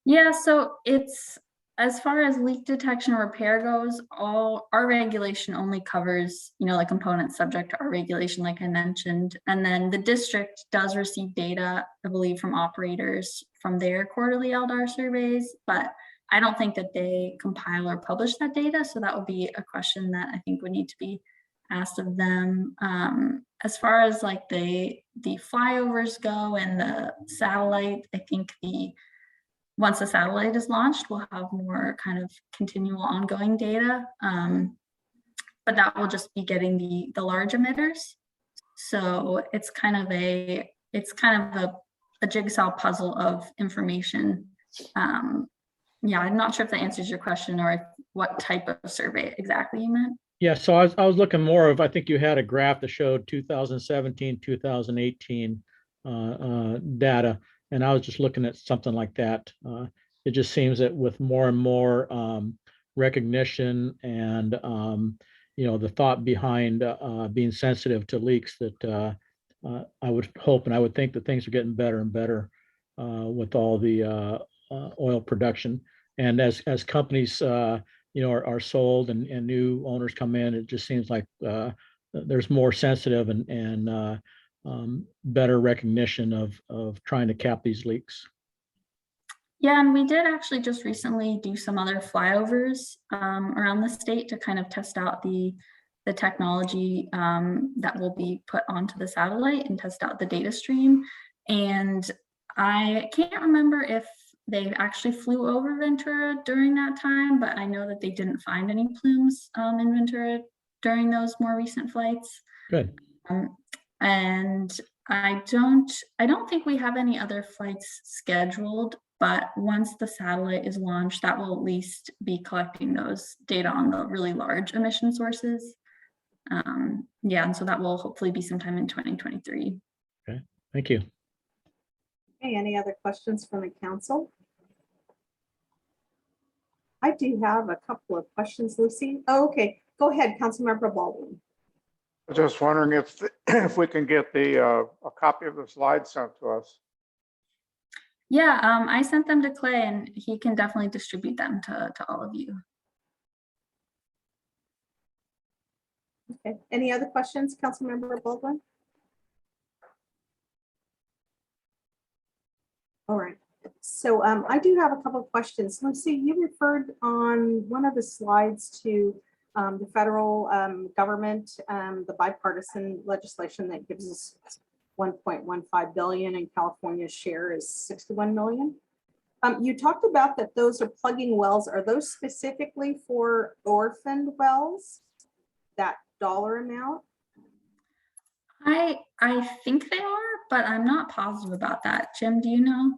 Speaker 11: Yeah, so it's, as far as leak detection and repair goes, all our regulation only covers, like components subject to our regulation, like I mentioned. And then the district does receive data, I believe, from operators from their quarterly LDAR surveys, but I don't think that they compile or publish that data. So that would be a question that I think would need to be asked of them. As far as like the flyovers go and the satellite, I think once the satellite is launched, we'll have more kind of continual ongoing data. But that will just be getting the large emitters. So it's kind of a jigsaw puzzle of information. Yeah, I'm not sure if that answers your question or what type of survey exactly you meant.
Speaker 2: Yeah, so I was looking more of, I think you had a graph that showed 2017, 2018 data. And I was just looking at something like that. It just seems that with more and more recognition and the thought behind being sensitive to leaks, that I would hope and I would think that things are getting better and better with all the oil production. And as companies are sold and new owners come in, it just seems like there's more sensitive and better recognition of trying to cap these leaks.
Speaker 11: Yeah, and we did actually just recently do some other flyovers around the state to kind of test out the technology that will be put onto the satellite and test out the data stream. And I can't remember if they actually flew over Ventura during that time, but I know that they didn't find any plumes in Ventura during those more recent flights.
Speaker 2: Good.
Speaker 11: And I don't think we have any other flights scheduled, but once the satellite is launched, that will at least be collecting those data on the really large emission sources. Yeah, and so that will hopefully be sometime in 2023.
Speaker 2: Okay, thank you.
Speaker 3: Okay, any other questions from the council? I do have a couple of questions, Lucy. Oh, okay, go ahead, Councilmember Baldwin.
Speaker 4: I was just wondering if we can get a copy of the slides sent to us.
Speaker 11: Yeah, I sent them to Clay and he can definitely distribute them to all of you.
Speaker 3: Okay, any other questions, Councilmember Baldwin? All right, so I do have a couple of questions. Lucy, you referred on one of the slides to the federal government, the bipartisan legislation that gives us 1.15 billion and California's share is 61 million. You talked about that those are plugging wells. Are those specifically for orphaned wells, that dollar amount?
Speaker 11: I think they are, but I'm not positive about that. Jim, do you know?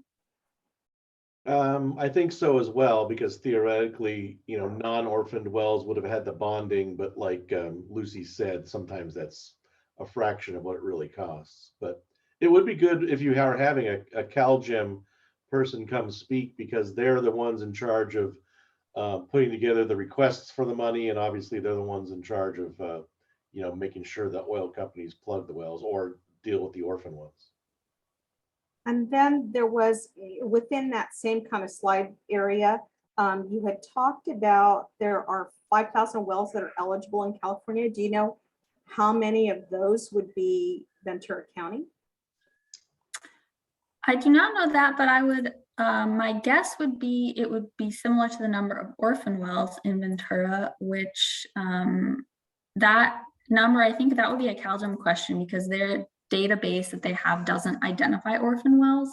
Speaker 10: I think so as well, because theoretically, non-orphaned wells would have had the bonding, but like Lucy said, sometimes that's a fraction of what it really costs. But it would be good if you are having a CalGEM person come speak, because they're the ones in charge of putting together the requests for the money, and obviously they're the ones in charge of making sure that oil companies plug the wells or deal with the orphan ones.
Speaker 3: And then there was, within that same kind of slide area, you had talked about there are 5,000 wells that are eligible in California. Do you know how many of those would be Ventura County?
Speaker 11: I do not know that, but I would, my guess would be it would be similar to the number of orphan wells in Ventura, which that number, I think that would be a CalGEM question, because their database that they have doesn't identify orphan wells.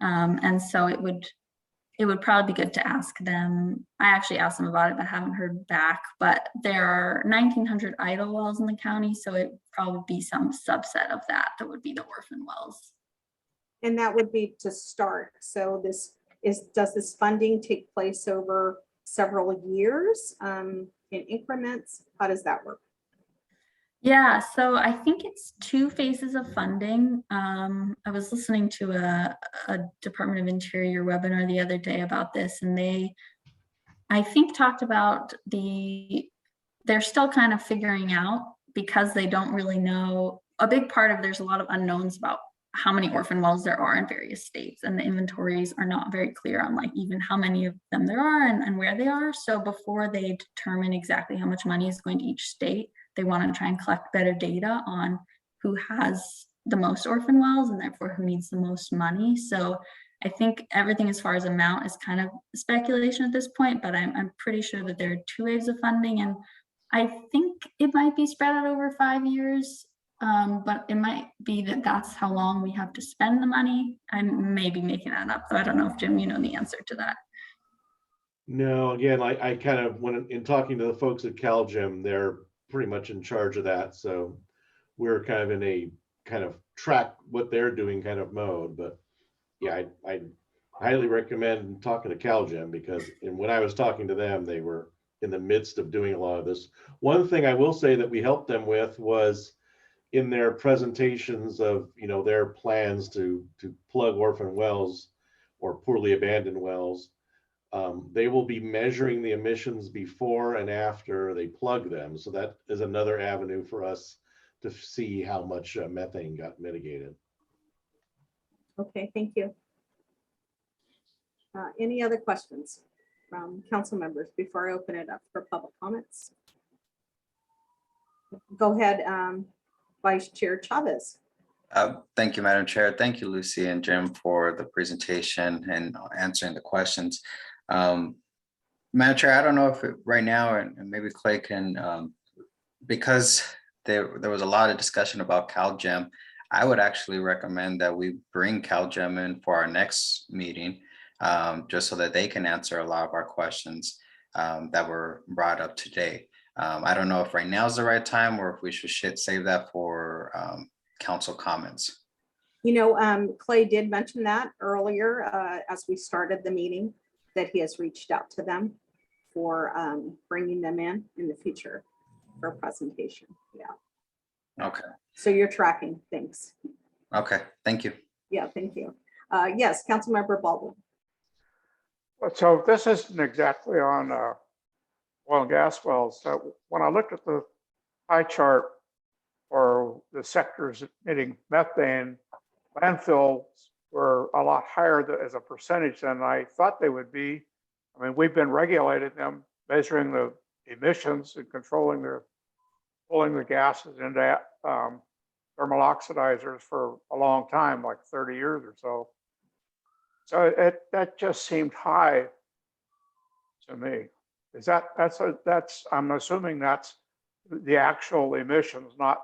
Speaker 11: And so it would probably be good to ask them. I actually asked them about it, but haven't heard back. But there are 1,900 idle wells in the county, so it would probably be some subset of that would be the orphan wells.
Speaker 3: And that would be to start. So does this funding take place over several years in increments? How does that work?
Speaker 11: Yeah, so I think it's 2 phases of funding. I was listening to a Department of Interior webinar the other day about this, and they, I think, talked about the they're still kind of figuring out, because they don't really know. A big part of, there's a lot of unknowns about how many orphan wells there are in various states, and the inventories are not very clear on like even how many of them there are and where they are. So before they determine exactly how much money is going to each state, they want to try and collect better data on who has the most orphan wells and therefore who needs the most money. So I think everything as far as amount is kind of speculation at this point, but I'm pretty sure that there are 2 waves of funding, and I think it might be spread out over 5 years. But it might be that that's how long we have to spend the money. I may be making that up, so I don't know if Jim, you know the answer to that.
Speaker 10: No, again, I kind of, when in talking to the folks at CalGEM, they're pretty much in charge of that. So we're kind of in a kind of track what they're doing kind of mode. But yeah, I highly recommend talking to CalGEM, because when I was talking to them, they were in the midst of doing a lot of this. One thing I will say that we helped them with was in their presentations of, you know, their plans to plug orphan wells or poorly abandoned wells, they will be measuring the emissions before and after they plug them. So that is another avenue for us to see how much methane got mitigated.
Speaker 3: Okay, thank you. Any other questions from council members before I open it up for public comments? Go ahead, Vice Chair Chavez.
Speaker 8: Thank you, Madam Chair. Thank you, Lucy and Jim, for the presentation and answering the questions. Madam Chair, I don't know if right now, and maybe Clay can, because there was a lot of discussion about CalGEM, I would actually recommend that we bring CalGEM in for our next meeting, just so that they can answer a lot of our questions that were brought up today. I don't know if right now is the right time, or if we should save that for council comments.
Speaker 3: You know, Clay did mention that earlier as we started the meeting, that he has reached out to them for bringing them in the future for a presentation. Yeah.
Speaker 8: Okay.
Speaker 3: So you're tracking things.
Speaker 8: Okay, thank you.
Speaker 3: Yeah, thank you. Yes, Councilmember Baldwin.
Speaker 4: So this isn't exactly on oil and gas wells. So when I looked at the pie chart for the sectors emitting methane, landfills were a lot higher as a percentage than I thought they would be. I mean, we've been regulating them, measuring the emissions and controlling pulling the gases into thermal oxidizers for a long time, like 30 years or so. So that just seemed high to me. Is that's I'm assuming that's the actual emissions, not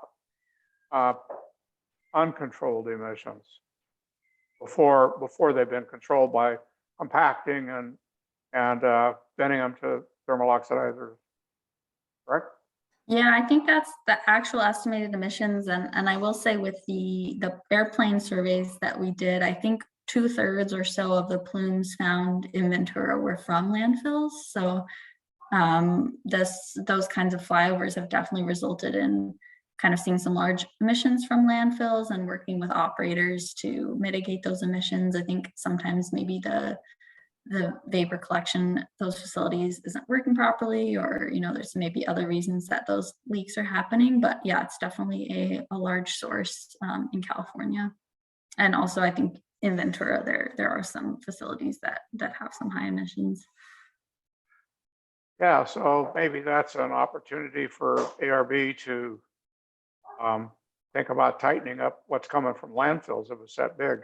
Speaker 4: uncontrolled emissions before they've been controlled by compacting and bending them to thermal oxidizers, correct?
Speaker 11: Yeah, I think that's the actual estimated emissions. And I will say with the airplane surveys that we did, I think 2/3 or so of the plumes found in Ventura were from landfills. So those kinds of flyovers have definitely resulted in kind of seeing some large emissions from landfills and working with operators to mitigate those emissions. I think sometimes maybe the vapor collection, those facilities isn't working properly, or, you know, there's maybe other reasons that those leaks are happening. But yeah, it's definitely a large source in California. And also I think in Ventura, there are some facilities that have some high emissions.
Speaker 4: Yeah, so maybe that's an opportunity for ARB to think about tightening up what's coming from landfills if it's that big.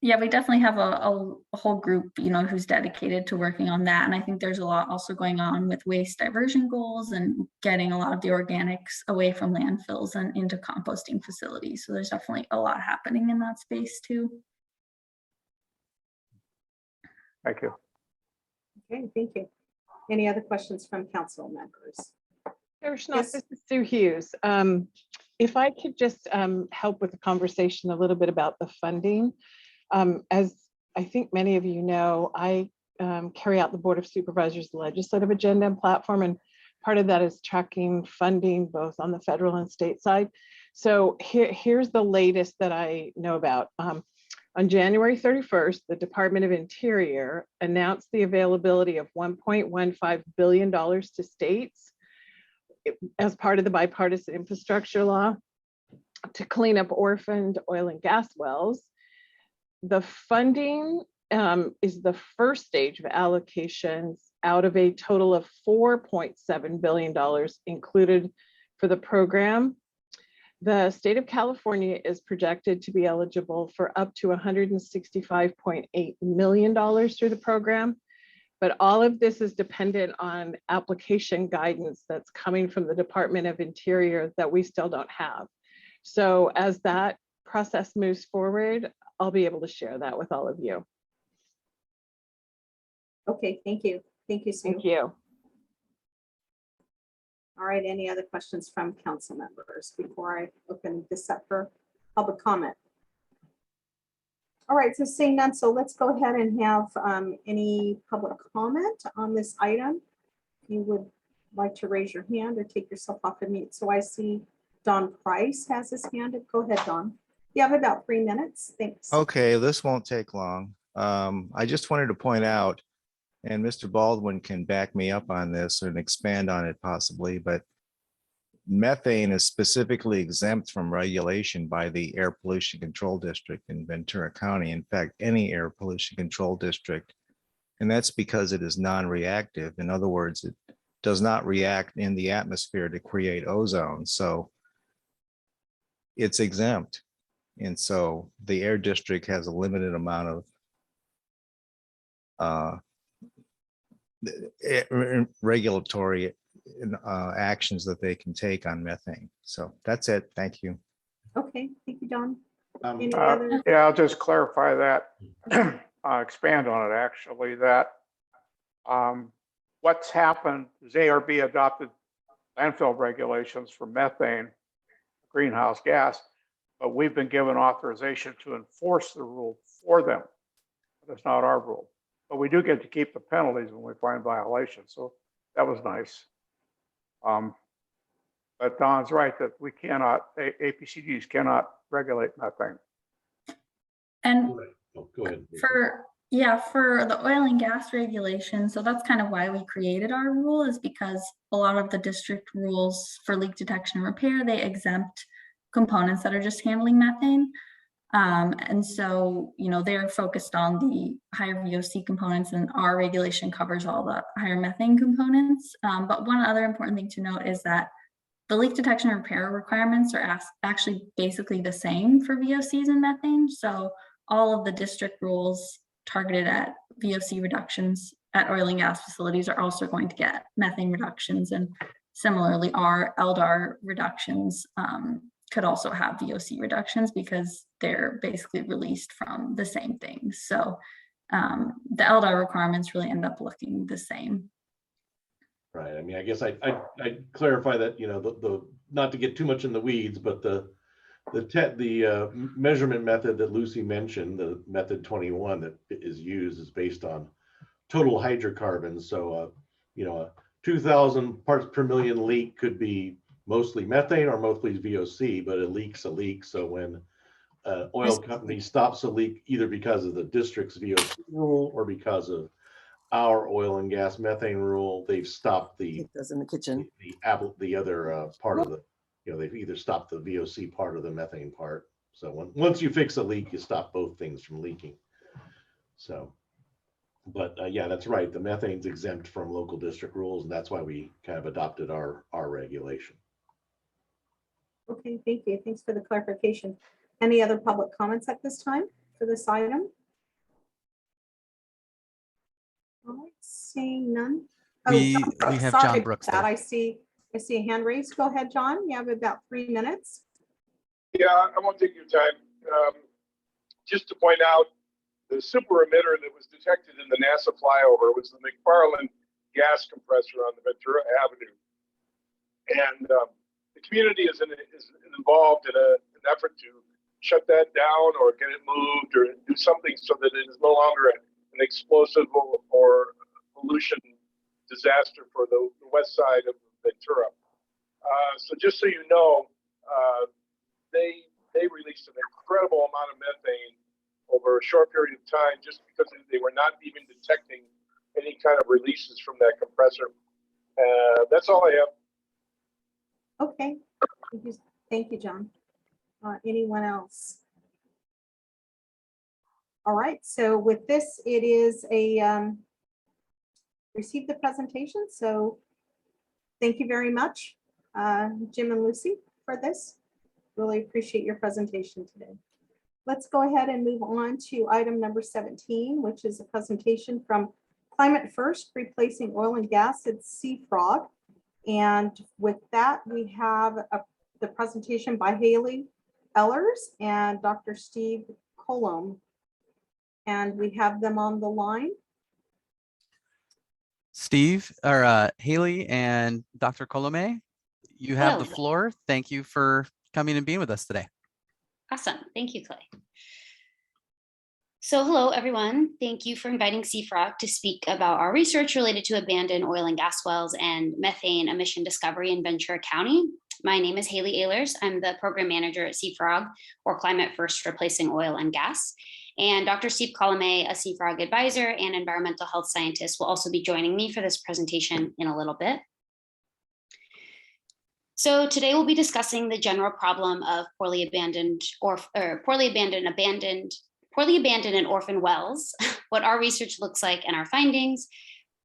Speaker 11: Yeah, we definitely have a whole group, you know, who's dedicated to working on that. And I think there's a lot also going on with waste diversion goals and getting a lot of the organics away from landfills and into composting facilities. So there's definitely a lot happening in that space too.
Speaker 4: Thank you.
Speaker 3: Okay, thank you. Any other questions from council members?
Speaker 12: There's not.
Speaker 3: Yes.
Speaker 12: This is Sue Hughes. If I could just help with the conversation a little bit about the funding. As I think many of you know, I carry out the Board of Supervisors legislative agenda and platform, and part of that is tracking funding both on the federal and state side. So here's the latest that I know about. On January 31st, the Department of Interior announced the availability of $1.15 billion to states as part of the bipartisan infrastructure law to clean up orphaned oil and gas wells. The funding is the first stage of allocations out of a total of $4.7 billion included for the program. The state of California is projected to be eligible for up to $165.8 million through the program. But all of this is dependent on application guidance that's coming from the Department of Interior that we still don't have. So as that process moves forward, I'll be able to share that with all of you.
Speaker 3: Okay, thank you. Thank you, Sue.
Speaker 12: Thank you.
Speaker 3: All right, any other questions from council members before I open this up for public comment? All right, so seeing none, so let's go ahead and have any public comment on this item. If you would like to raise your hand or take yourself off of mute. So I see Don Price has his hand up. Go ahead, Don. You have about 3 minutes. Thanks.
Speaker 13: Okay, this won't take long. I just wanted to point out, and Mr. Baldwin can back me up on this and expand on it possibly, but methane is specifically exempt from regulation by the Air Pollution Control District in Ventura County. In fact, any air pollution control district. And that's because it is non-reactive. In other words, it does not react in the atmosphere to create ozone. So it's exempt. And so the air district has a limited amount of regulatory actions that they can take on methane. So that's it. Thank you.
Speaker 3: Okay, thank you, Don. Any other?
Speaker 4: Yeah, I'll just clarify that, expand on it actually, that what's happened is ARB adopted landfill regulations for methane, greenhouse gas, but we've been given authorization to enforce the rule for them. That's not our rule, but we do get to keep the penalties when we find violations. So that was nice. But Don's right that we cannot, APCGs cannot regulate methane.
Speaker 11: And
Speaker 10: Oh, go ahead.
Speaker 11: for the oil and gas regulation, so that's kind of why we created our rule, is because a lot of the district rules for leak detection and repair, they exempt components that are just handling methane. And so, you know, they're focused on the higher VOC components, and our regulation covers all the higher methane components. But one other important thing to note is that the leak detection and repair requirements are actually basically the same for VOCs and methane. So all of the district rules targeted at VOC reductions at oil and gas facilities are also going to get methane reductions. And similarly, our LDAR reductions could also have VOC reductions because they're basically released from the same things. So the LDAR requirements really end up looking the same.
Speaker 10: Right. I mean, I guess I clarify that, you know, the not to get too much in the weeds, but the measurement method that Lucy mentioned, the method 21 that is used, is based on total hydrocarbons. So, you know, a 2,000 parts per million leak could be mostly methane or mostly VOC, but a leak's a leak. So when an oil company stops a leak, either because of the district's VOC rule or because of our oil and gas methane rule, they've stopped the
Speaker 9: in the kitchen.
Speaker 10: the other part of the, you know, they've either stopped the VOC part or the methane part. So once you fix a leak, you stop both things from leaking. So, but yeah, that's right. The methane's exempt from local district rules, and that's why we kind of adopted our regulation.
Speaker 3: Okay, thank you. Thanks for the clarification. Any other public comments at this time for this item? All right, seeing none.
Speaker 1: We
Speaker 3: Brooks,
Speaker 1: have
Speaker 3: sorry
Speaker 1: John
Speaker 3: about
Speaker 1: Brooks
Speaker 3: that.
Speaker 1: there.
Speaker 3: I see a hand raised. Go ahead, John. You have about 3 minutes.
Speaker 14: Yeah, I won't take your time. Just to point out, the super emitter that was detected in the NASA flyover was the McFarland gas compressor on the Ventura Avenue. And the community is involved in an effort to shut that down or get it moved or do something so that it is no longer an explosive or pollution disaster for the west side of Ventura. So just so you know, they released an incredible amount of methane over a short period of time just because they were not even detecting any kind of releases from that compressor. That's all I have.
Speaker 3: Okay, thank you, John. Anyone else? All right, so with this, it is a receive the presentation. So thank you very much, Jim and Lucy, for this. Really appreciate your presentation today. Let's go ahead and move on to item number 17, which is a presentation from Climate First, replacing oil and gas at Sea Frog. And with that, we have the presentation by Haley Ellers and Dr. Steve Colom. And we have them on the line.
Speaker 1: Steve or Haley and Dr. Colome, you have the
Speaker 15: Hello.
Speaker 1: floor. Thank you for coming and being with us today.
Speaker 15: Awesome. Thank you, Clay. So hello, everyone. Thank you for inviting CFROC to speak about our research related to abandoned oil and gas wells and methane emission discovery in Ventura County. My name is Haley Ehlers. I'm the program manager at CFROG, or Climate First Replacing Oil and Gas. And Dr. Steve Colome, a CFROG advisor and environmental health scientist, will also be joining me for this presentation in a little bit. So today we'll be discussing the general problem of poorly abandoned and orphan wells, what our research looks like and our findings,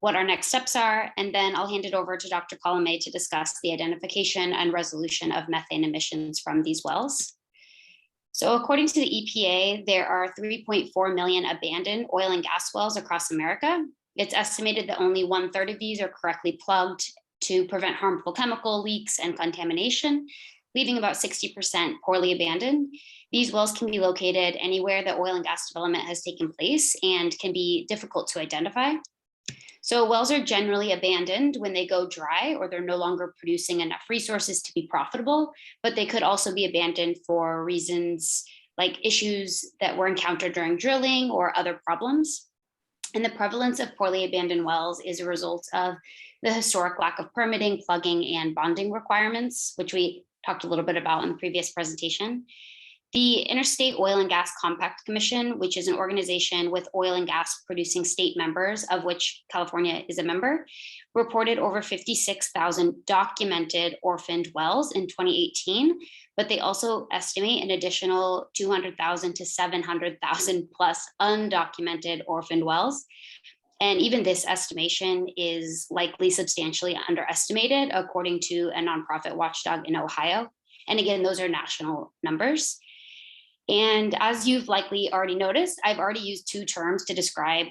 Speaker 15: what our next steps are, and then I'll hand it over to Dr. Colome to discuss the identification and resolution of methane emissions from these wells. So according to the EPA, there are 3.4 million abandoned oil and gas wells across America. It's estimated that only 1/3 of these are correctly plugged to prevent harmful chemical leaks and contamination, leaving about 60% poorly abandoned. These wells can be located anywhere that oil and gas development has taken place and can be difficult to identify. So wells are generally abandoned when they go dry or they're no longer producing enough resources to be profitable, but they could also be abandoned for reasons like issues that were encountered during drilling or other problems. And the prevalence of poorly abandoned wells is a result of the historic lack of permitting, plugging, and bonding requirements, which we talked a little bit about in the previous presentation. The Interstate Oil and Gas Compact Commission, which is an organization with oil and gas producing state members, of which California is a member, reported over 56,000 documented orphaned wells in 2018, but they also estimate an additional 200,000 to 700,000 plus undocumented orphaned wells. And even this estimation is likely substantially underestimated, according to a nonprofit watchdog in Ohio. And again, those are national numbers. And as you've likely already noticed, I've already used two terms to describe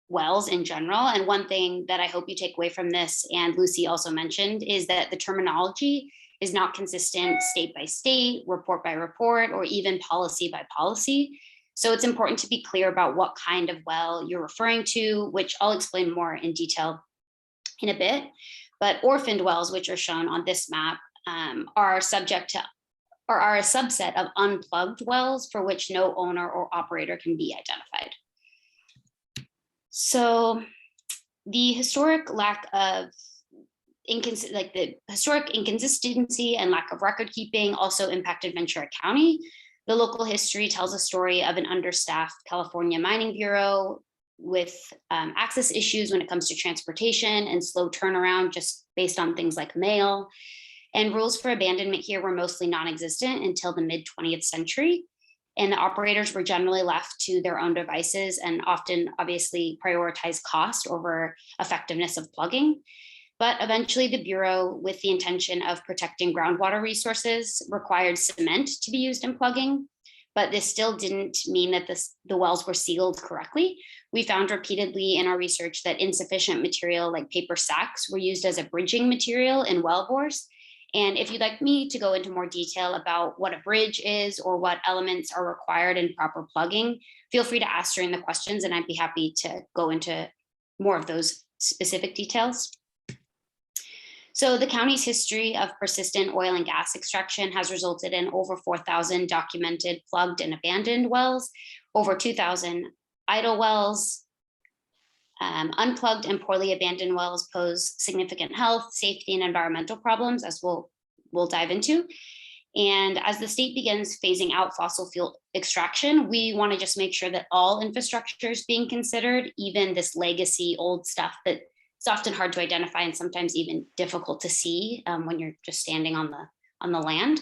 Speaker 15: wells in general. And one thing that I hope you take away from this, and Lucy also mentioned, is that the terminology is not consistent state by state, report by report, or even policy by policy. So it's important to be clear about what kind of well you're referring to, which I'll explain more in detail in a bit. But orphaned wells, which are shown on this map, are a subset of unplugged wells for which no owner or operator can be identified. So the historic lack of inconsistency and lack of record keeping also impacted Ventura County. The local history tells a story of an understaffed California Mining Bureau with access issues when it comes to transportation and slow turnaround just based on things like mail. And rules for abandonment here were mostly non-existent until the mid-20th century. And the operators were generally left to their own devices and often obviously prioritize cost over effectiveness of plugging. But eventually the Bureau, with the intention of protecting groundwater resources, required cement to be used in plugging. But this still didn't mean that the wells were sealed correctly. We found repeatedly in our research that insufficient material like paper sacks were used as a bridging material in well bores. And if you'd like me to go into more detail about what a bridge is or what elements are required in proper plugging, feel free to ask during the questions and I'd be happy to go into more of those specific details. So the county's history of persistent oil and gas extraction has resulted in over 4,000 documented plugged and abandoned wells, over 2,000 idle wells. Unplugged and poorly abandoned wells pose significant health, safety, and environmental problems, as we'll dive into. And as the state begins phasing out fossil fuel extraction, we want to just make sure that all infrastructure is being considered, even this legacy old stuff that it's often hard to identify and sometimes even difficult to see when you're just standing on the land.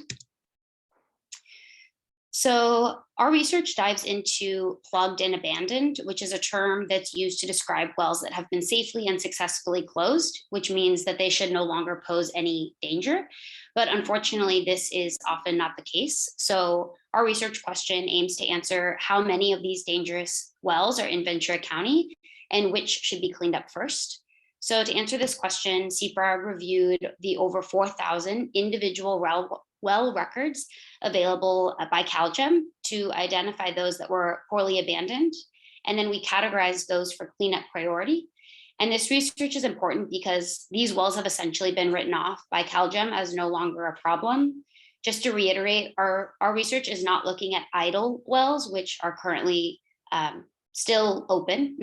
Speaker 15: So our research dives into plugged and abandoned, which is a term that's used to describe wells that have been safely and successfully closed, which means that they should no longer pose any danger. But unfortunately, this is often not the case. So our research question aims to answer how many of these dangerous wells are in Ventura County and which should be cleaned up first. So to answer this question, CPRA reviewed the over 4,000 individual well records available by CalGEM to identify those that were poorly abandoned. And then we categorized those for cleanup priority. And this research is important because these wells have essentially been written off by CalGEM as no longer a problem. Just to reiterate, our research is not looking at idle wells, which are currently still open,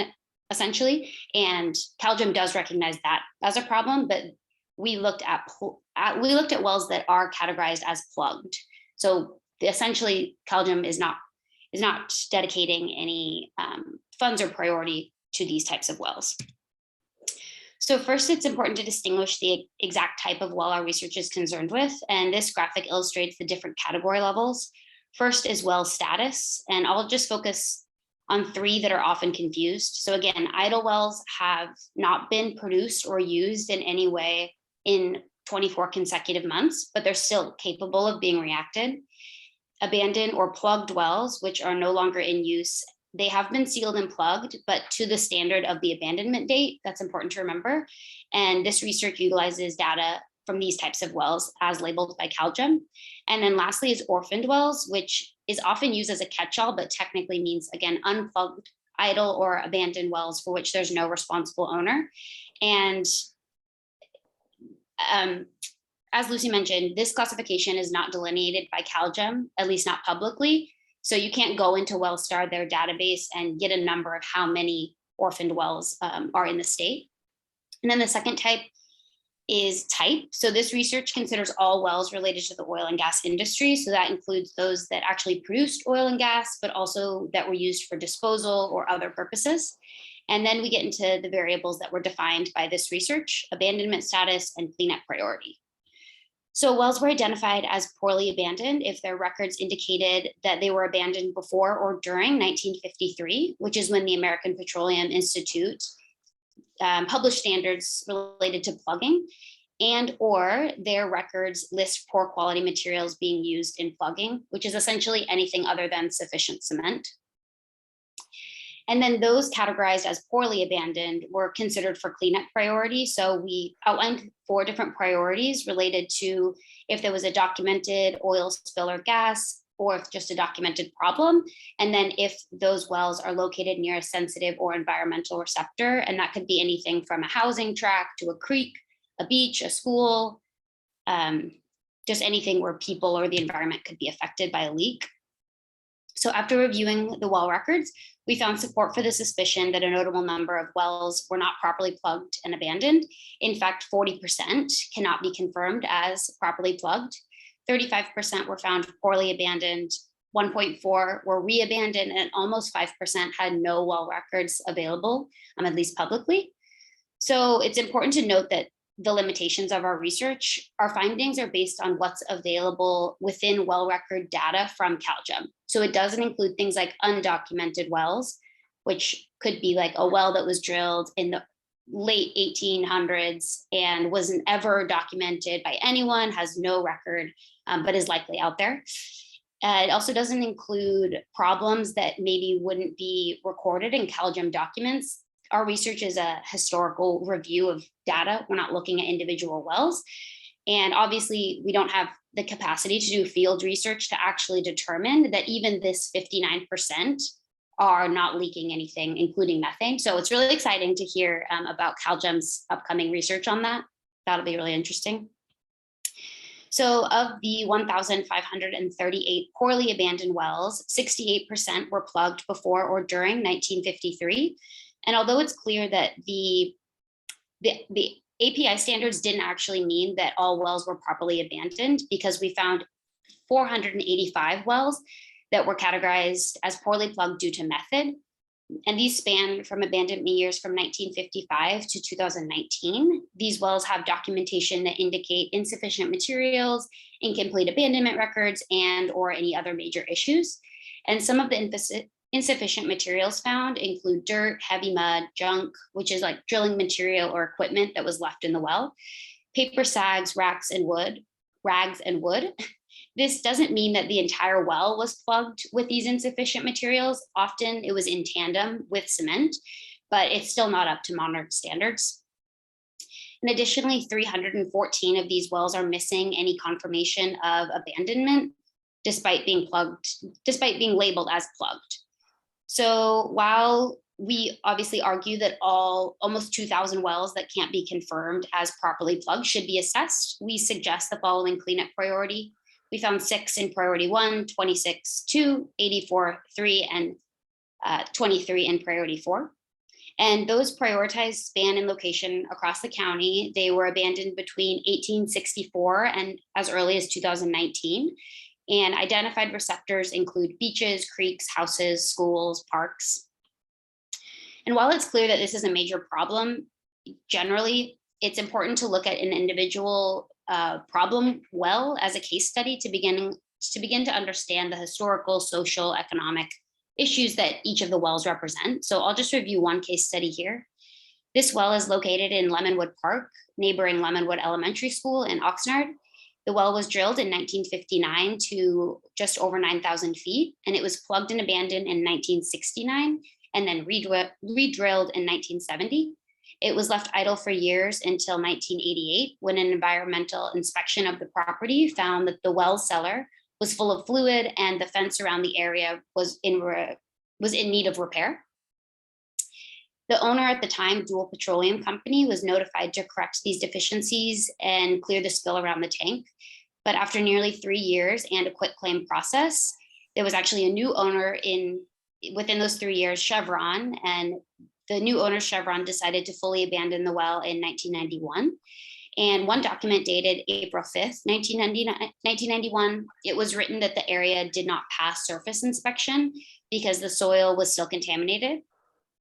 Speaker 15: essentially. And CalGEM does recognize that as a problem, but we looked at wells that are categorized as plugged. So essentially, CalGEM is not dedicating any funds or priority to these types of wells. So first, it's important to distinguish the exact type of well our research is concerned with, and this graphic illustrates the different category levels. First is well status, and I'll just focus on 3 that are often confused. So again, idle wells have not been produced or used in any way in 24 consecutive months, but they're still capable of being reacted. Abandoned or plugged wells, which are no longer in use, they have been sealed and plugged, but to the standard of the abandonment date. That's important to remember. And this research utilizes data from these types of wells as labeled by CalGEM. And then lastly is orphaned wells, which is often used as a catch-all, but technically means, again, unplugged, idle, or abandoned wells for which there's no responsible owner. And as Lucy mentioned, this classification is not delineated by CalGEM, at least not publicly. So you can't go into WellStar, their database, and get a number of how many orphaned wells are in the state. And then the second type is type. So this research considers all wells related to the oil and gas industry. So that includes those that actually produced oil and gas, but also that were used for disposal or other purposes. And then we get into the variables that were defined by this research: abandonment status and cleanup priority. So wells were identified as poorly abandoned if their records indicated that they were abandoned before or during 1953, which is when the American Petroleum Institute published standards related to plugging, and or their records list poor quality materials being used in plugging, which is essentially anything other than sufficient cement. And then those categorized as poorly abandoned were considered for cleanup priority. So we outlined 4 different priorities related to if there was a documented oil spill or gas, or if just a documented problem. And then if those wells are located near a sensitive or environmental receptor, and that could be anything from a housing tract to a creek, a beach, a school, just anything where people or the environment could be affected by a leak. So after reviewing the well records, we found support for the suspicion that a notable number of wells were not properly plugged and abandoned. In fact, 40% cannot be confirmed as properly plugged. 35% were found poorly abandoned, 1.4 were re-abandoned, and almost 5% had no well records available, at least publicly. So it's important to note that the limitations of our research, our findings are based on what's available within well record data from CalGEM. So it doesn't include things like undocumented wells, which could be like a well that was drilled in the late 1800s and wasn't ever documented by anyone, has no record, but is likely out there. It also doesn't include problems that maybe wouldn't be recorded in CalGEM documents. Our research is a historical review of data. We're not looking at individual wells. And obviously, we don't have the capacity to do field research to actually determine that even this 59% are not leaking anything, including methane. So it's really exciting to hear about CalGEM's upcoming research on that. That'll be really interesting. So of the 1,538 poorly abandoned wells, 68% were plugged before or during 1953. And although it's clear that the API standards didn't actually mean that all wells were properly abandoned, because we found 485 wells that were categorized as poorly plugged due to method. And these span from abandonment years from 1955 to 2019. These wells have documentation that indicate insufficient materials, incomplete abandonment records, and or any other major issues. And some of the insufficient materials found include dirt, heavy mud, junk, which is like drilling material or equipment that was left in the well, paper sags, rags, and wood. This doesn't mean that the entire well was plugged with these insufficient materials. Often it was in tandem with cement, but it's still not up to modern standards. And additionally, 314 of these wells are missing any confirmation of abandonment, despite being labeled as plugged. So while we obviously argue that almost 2,000 wells that can't be confirmed as properly plugged should be assessed, we suggest the following cleanup priority. We found 6 in priority 1, 26, 2, 84, 3, and 23 in priority 4. And those prioritized span and location across the county. They were abandoned between 1864 and as early as 2019. And identified receptors include beaches, creeks, houses, schools, parks. And while it's clear that this is a major problem, generally, it's important to look at an individual problem well as a case study to begin to understand the historical, social, economic issues that each of the wells represent. So I'll just review one case study here. This well is located in Lemonwood Park, neighboring Lemonwood Elementary School in Oxnard. The well was drilled in 1959 to just over 9,000 feet, and it was plugged and abandoned in 1969 and then redrilled in 1970. It was left idle for years until 1988, when an environmental inspection of the property found that the well cellar was full of fluid and the fence around the area was in need of repair. The owner at the time, Dual Petroleum Company, was notified to correct these deficiencies and clear the spill around the tank. But after nearly 3 years and a quitclaim process, there was actually a new owner within those 3 years, Chevron, and the new owner, Chevron, decided to fully abandon the well in 1991. And one document dated April 5th, 1991, it was written that the area did not pass surface inspection because the soil was still contaminated.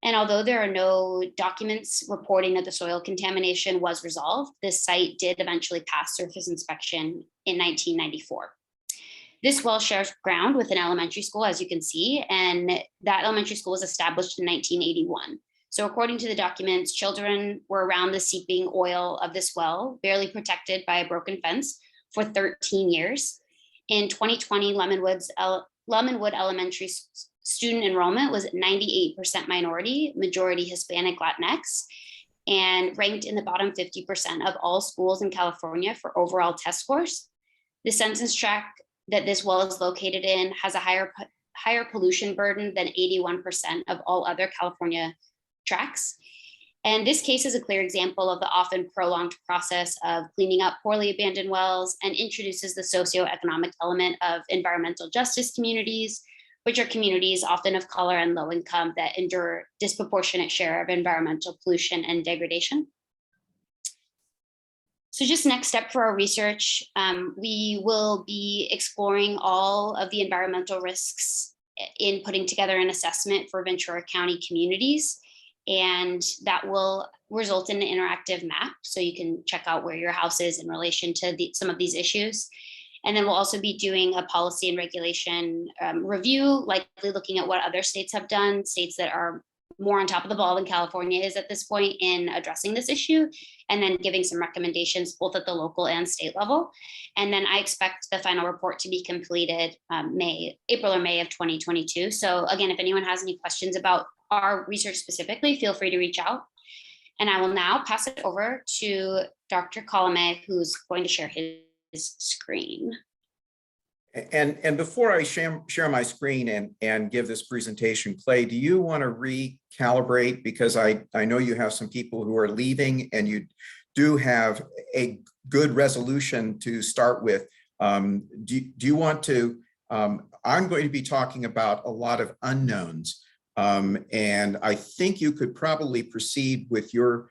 Speaker 15: And although there are no documents reporting that the soil contamination was resolved, this site did eventually pass surface inspection in 1994. This well shares ground with an elementary school, as you can see, and that elementary school was established in 1981. So according to the documents, children were around the seeping oil of this well, barely protected by a broken fence, for 13 years. In 2020, Lemonwood Elementary student enrollment was 98% minority, majority Hispanic Latinx, and ranked in the bottom 50% of all schools in California for overall test scores. The census tract that this well is located in has a higher pollution burden than 81% of all other California tracts. And this case is a clear example of the often prolonged process of cleaning up poorly abandoned wells and introduces the socioeconomic element of environmental justice communities, which are communities often of color and low income that endure disproportionate share of environmental pollution and degradation. So just next step for our research, we will be exploring all of the environmental risks in putting together an assessment for Ventura County communities. And that will result in an interactive map. So you can check out where your house is in relation to some of these issues. And then we'll also be doing a policy and regulation review, likely looking at what other states have done, states that are more on top of the ball than California is at this point in addressing this issue, and then giving some recommendations both at the local and state level. And then I expect the final report to be completed April or May of 2022. So again, if anyone has any questions about our research specifically, feel free to reach out. And I will now pass it over to Dr. Colome, who's going to share his screen.
Speaker 16: And before I share my screen and give this presentation, Clay, do you want to recalibrate? Because I know you have some people who are leaving and you do have a good resolution to start with. Do you want to, I'm going to be talking about a lot of unknowns. And I think you could probably proceed with your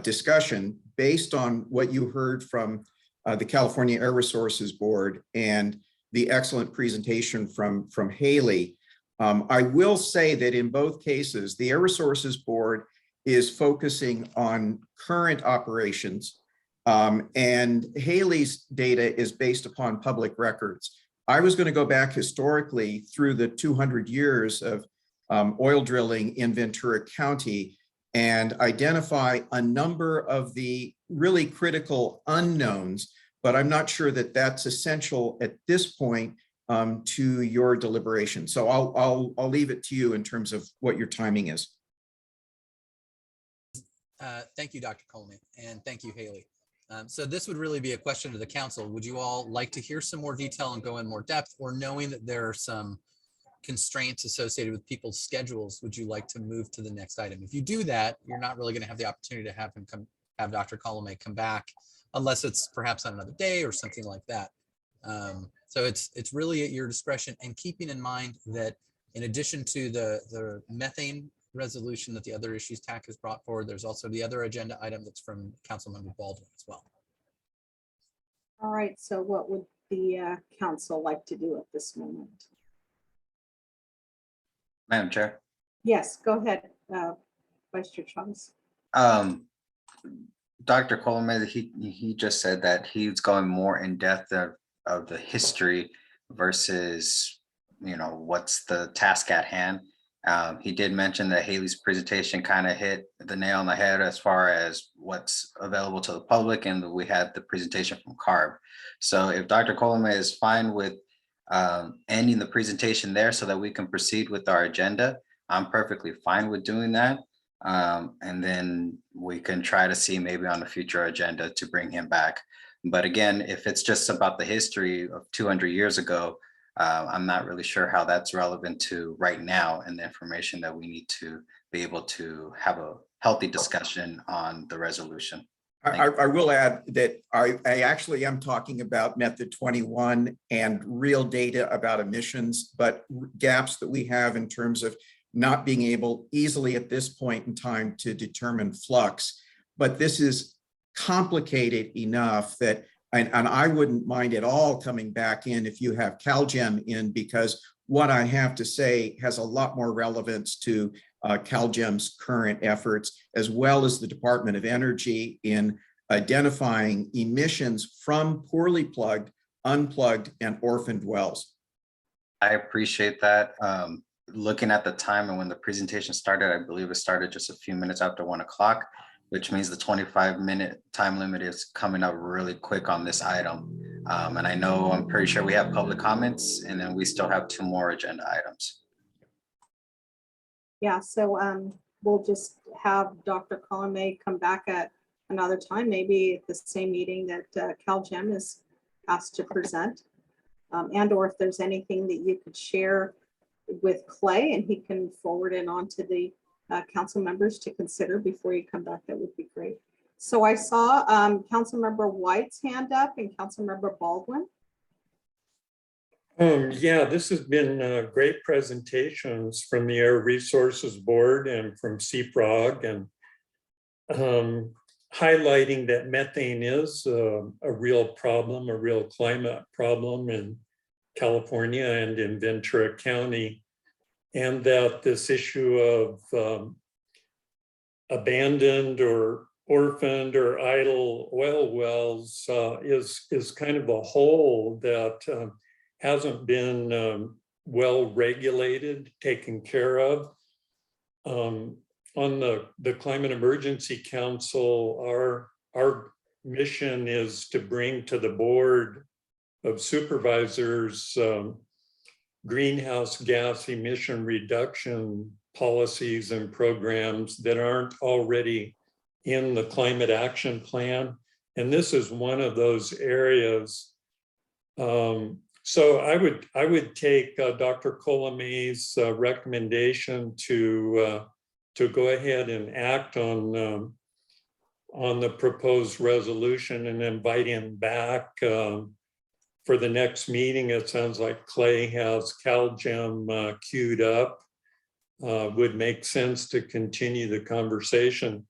Speaker 16: discussion based on what you heard from the California Air Resources Board and the excellent presentation from Haley. I will say that in both cases, the Air Resources Board is focusing on current operations, and Haley's data is based upon public records. I was going to go back historically through the 200 years of oil drilling in Ventura County and identify a number of the really critical unknowns, but I'm not sure that that's essential at this point to your deliberation. So I'll leave it to you in terms of what your timing is.
Speaker 1: Thank you, Dr. Coleman, and thank you, Haley. So this would really be a question to the council. Would you all like to hear some more detail and go in more depth, or knowing that there are some constraints associated with people's schedules, would you like to move to the next item? If you do that, you're not really going to have the opportunity to have Dr. Coleman come back unless it's perhaps on another day or something like that. So it's really at your discretion, and keeping in mind that in addition to the methane resolution that the other issues TAC has brought forward, there's also the other agenda item that's from Councilmember Baldwin as well.
Speaker 3: All right, so what would the council like to do at this moment?
Speaker 8: Madam Chair.
Speaker 3: Yes, go ahead, Vice Chair Chavez.
Speaker 8: Dr. Coleman, he just said that he's going more in depth of the history versus, what's the task at hand. He did mention that Haley's presentation kind of hit the nail on the head as far as what's available to the public, and we had the presentation from CARB. So if Dr. Coleman is fine with ending the presentation there so that we can proceed with our agenda, I'm perfectly fine with doing that. And then we can try to see maybe on the future agenda to bring him back. But again, if it's just about the history of 200 years ago, I'm not really sure how that's relevant to right now and the information that we need to be able to have a healthy discussion on the resolution.
Speaker 16: I will add that I actually am talking about method 21 and real data about emissions, but gaps that we have in terms of not being able easily at this point in time to determine flux. But this is complicated enough that, and I wouldn't mind at all coming back in if you have CalGEM in, because what I have to say has a lot more relevance to CalGEM's current efforts, as well as the Department of Energy in identifying emissions from poorly plugged, unplugged, and orphaned wells.
Speaker 8: I appreciate that. Looking at the time and when the presentation started, I believe it started just a few minutes after 1 o'clock, which means the 25-minute time limit is coming up really quick on this item. And I'm pretty sure we have public comments, and then we still have 2 more agenda items.
Speaker 3: Yeah, so we'll just have Dr. Coleman come back at another time, maybe at the same meeting that CalGEM is asked to present. And or if there's anything that you could share with Clay and he can forward it on to the council members to consider before you come back, that would be great. So I saw Councilmember White's hand up and Councilmember Baldwin.
Speaker 6: Yeah, this has been great presentations from the Air Resources Board and from CPROG, and highlighting that methane is a real problem, a real climate problem in California and in Ventura County, and that this issue of abandoned or orphaned or idle oil wells is kind of a hole that hasn't been well regulated, taken care of. On the Climate Emergency Council, our mission is to bring to the Board of Supervisors greenhouse gas emission reduction policies and programs that aren't already in the Climate Action Plan. And this is one of those areas. So I would take Dr. Coleman's recommendation to go ahead and act on the proposed resolution and invite him back for the next meeting. It sounds like Clay has CalGEM queued up. Would make sense to continue the conversation.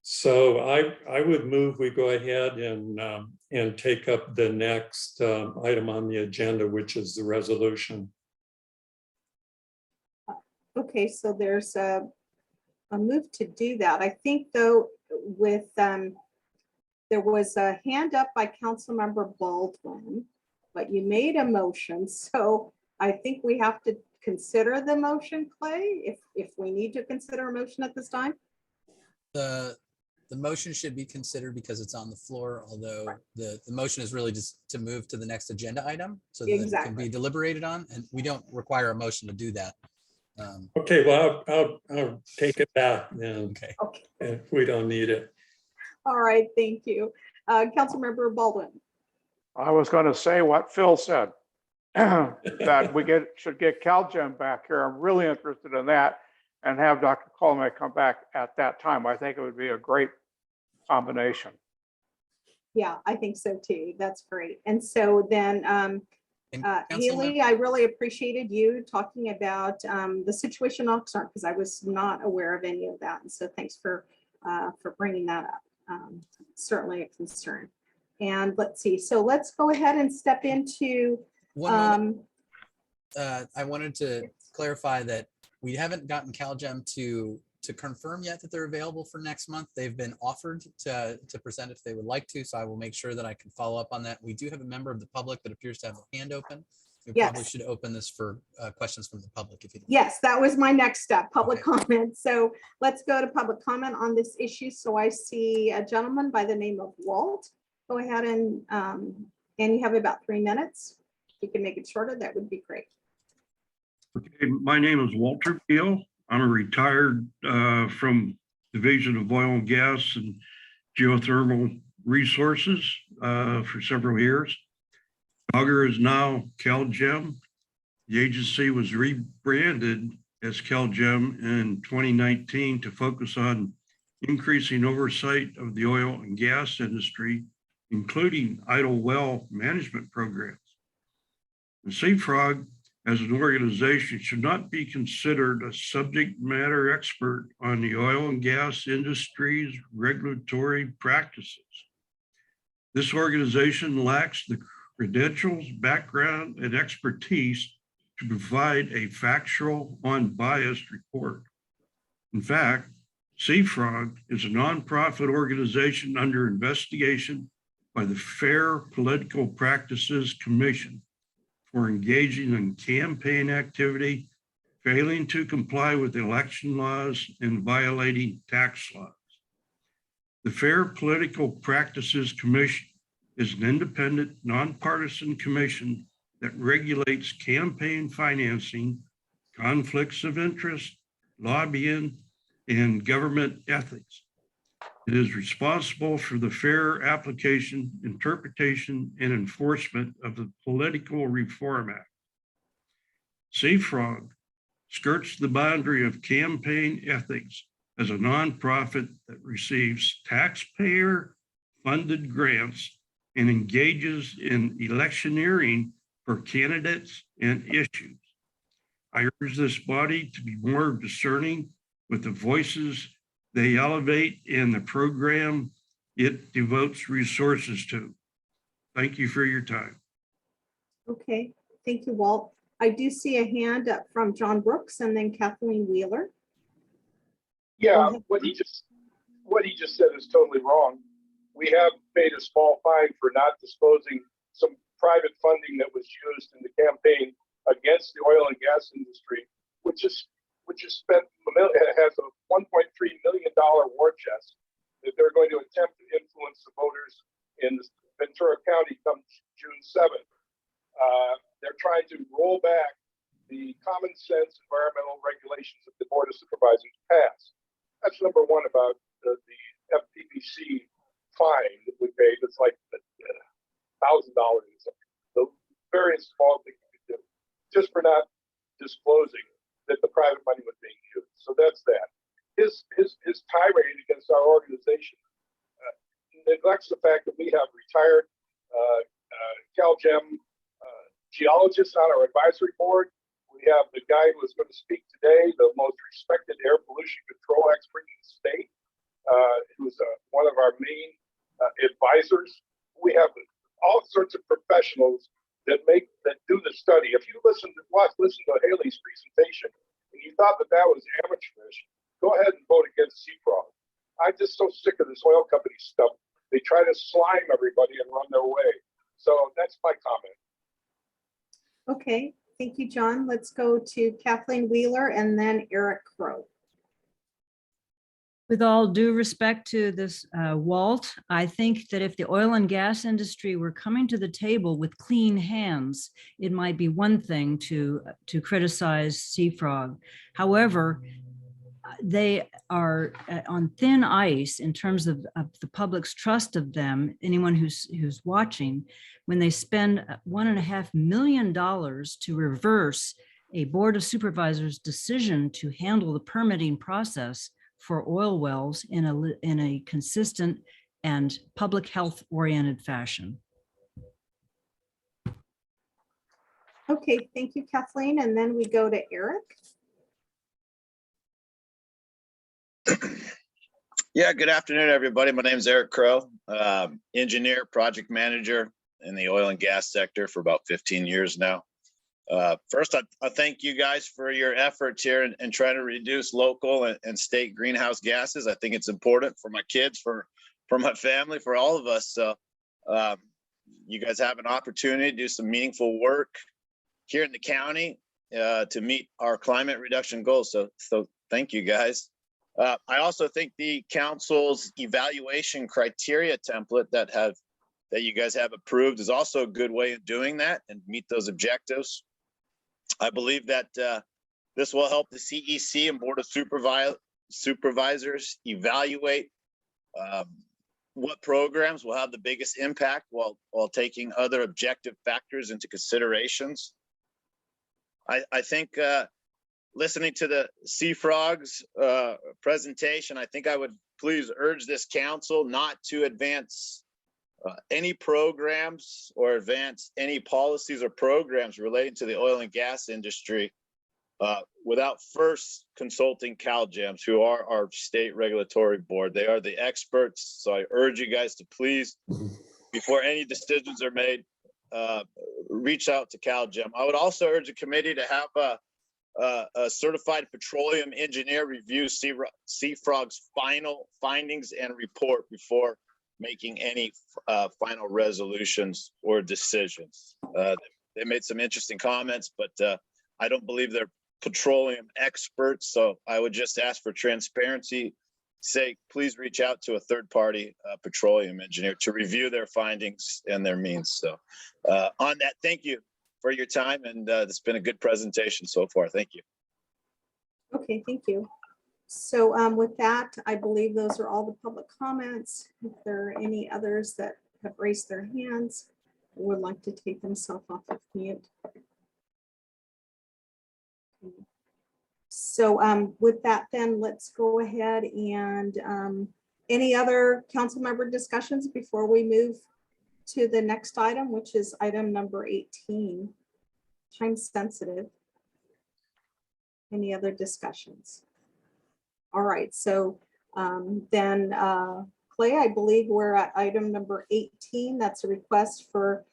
Speaker 6: So I would move we go ahead and take up the next item on the agenda, which is the resolution.
Speaker 3: Okay, so there's a move to do that. I think though with, there was a hand up by Councilmember Baldwin, but you made a motion, so I think we have to consider the motion, Clay, if we need to consider a motion at this time.
Speaker 17: The motion should be considered because it's on the floor, although the motion is really just to move to the next agenda item so that it can
Speaker 3: Exactly.
Speaker 17: be deliberated on, and we don't require a motion to do that.
Speaker 6: Okay, well, I'll take it back then.
Speaker 17: Okay.
Speaker 3: Okay,
Speaker 6: If we don't need it.
Speaker 3: all right, thank you. Councilmember Baldwin.
Speaker 4: I was going to say what Phil said, that we should get CalGEM back here. I'm really interested in that, and have Dr. Coleman come back at that time. I think it would be a great combination.
Speaker 3: Yeah, I think so too. That's great. And so then,
Speaker 17: And
Speaker 3: Haley, I really appreciated you talking about the situation in Oxnard because I was not aware of any of that. And so thanks for bringing that up. Certainly a concern. And let's see. So let's go ahead and step into.
Speaker 17: One moment. I wanted to clarify that we haven't gotten CalGEM to confirm yet that they're available for next month. They've been offered to present if they would like to, so I will make sure that I can follow up on that. We do have a member of the public that appears to have a hand open. We probably should open this for questions from the public if you don't.
Speaker 3: Yes, that was my next step, public comment. So let's go to public comment on this issue. So I see a gentleman by the name of Walt. Go ahead and you have about 3 minutes. If you can make it shorter, that would be great.
Speaker 18: Okay, my name is Walter Beal. I'm a retired from Division of Oil and Gas and Geothermal Resources for several years. Auger is now CalGEM. The agency was rebranded as CalGEM in 2019 to focus on increasing oversight of the oil and gas industry, including idle well management programs. The CFROG as an organization should not be considered a subject matter expert on the oil and gas industry's regulatory practices. This organization lacks the credentials, background, and expertise to provide a factual, unbiased report. In fact, CFROG is a nonprofit organization under investigation by the Fair Political Practices Commission for engaging in campaign activity, failing to comply with election laws, and violating tax laws. The Fair Political Practices Commission is an independent, nonpartisan commission that regulates campaign financing, conflicts of interest, lobbying, and government ethics. It is responsible for the fair application, interpretation, and enforcement of the Political Reform Act. CFROG skirts the boundary of campaign ethics as a nonprofit that receives taxpayer-funded grants and engages in electioneering for candidates and issues. I urge this body to be more discerning with the voices they elevate in the program it devotes resources to. Thank you for your time.
Speaker 3: Okay, thank you, Walt. I do see a hand up from John Brooks and then Kathleen Wheeler.
Speaker 14: Yeah, what he just said is totally wrong. We have paid a small fine for not disclosing some private funding that was used in the campaign against the oil and gas industry, which has a $1.3 million war chest that they're going to attempt to influence the voters in Ventura County come June 7th. They're trying to roll back the common sense environmental regulations that the Board of Supervisors passed. That's number one about the FPPC fine that we paid. It's like $1,000 or something. The very small thing you could do just for not disclosing that the private money was being used. So that's that. His tirade against our organization neglects the fact that we have retired CalGEM geologists on our advisory board. We have the guy who is going to speak today, the most respected air pollution control expert in the state. who is one of our main advisors. We have all sorts of professionals that do the study. If you listen to Haley's presentation and you thought that was amateurish, go ahead and vote against CFROG. I'm just so sick of this oil company stuff. They try to slime everybody and run their way. So that's my comment.
Speaker 3: Okay, thank you, John. Let's go to Kathleen Wheeler and then Eric Crow.
Speaker 19: With all due respect to this, Walt, I think that if the oil and gas industry were coming to the table with clean hands, it might be one thing to criticize CFROG. However, they are on thin ice in terms of the public's trust of them, anyone who's watching, when they spend $1.5 million to reverse a Board of Supervisors decision to handle the permitting process for oil wells in a consistent and public health oriented fashion.
Speaker 3: Okay, thank you, Kathleen. And then we go to Eric.
Speaker 20: Yeah, good afternoon, everybody. My name is Eric Crow, engineer, project manager in the oil and gas sector for about 15 years now. First, I thank you guys for your efforts here in trying to reduce local and state greenhouse gases. I think it's important for my kids, for my family, for all of us. So you guys have an opportunity to do some meaningful work here in the county to meet our climate reduction goals. So thank you, guys. I also think the council's evaluation criteria template that you guys have approved is also a good way of doing that and meet those objectives. I believe that this will help the CEC and Board of Supervisors evaluate what programs will have the biggest impact while taking other objective factors into considerations. I think listening to the CFROG's presentation, I think I would please urge this council not to advance any programs or advance any policies or programs relating to the oil and gas industry without first consulting CalGEMS, who are our state regulatory board. They are the experts. So I urge you guys to please, before any decisions are made, reach out to CalGEM. I would also urge the committee to have a certified petroleum engineer review CFROG's final findings and report before making any final resolutions or decisions. They made some interesting comments, but I don't believe they're petroleum experts. So I would just ask for transparency's sake, please reach out to a third-party petroleum engineer to review their findings and their means. So on that, thank you for your time, and it's been a good presentation so far. Thank you.
Speaker 3: Okay, thank you. So with that, I believe those are all the public comments. If there are any others that have raised their hands, would like to take themselves off of mute. So with that, then let's go ahead and any other council member discussions before we move to the next item, which is item number 18, time sensitive. Any other discussions? All right, so then Clay, I believe we're at item number 18. That's a request for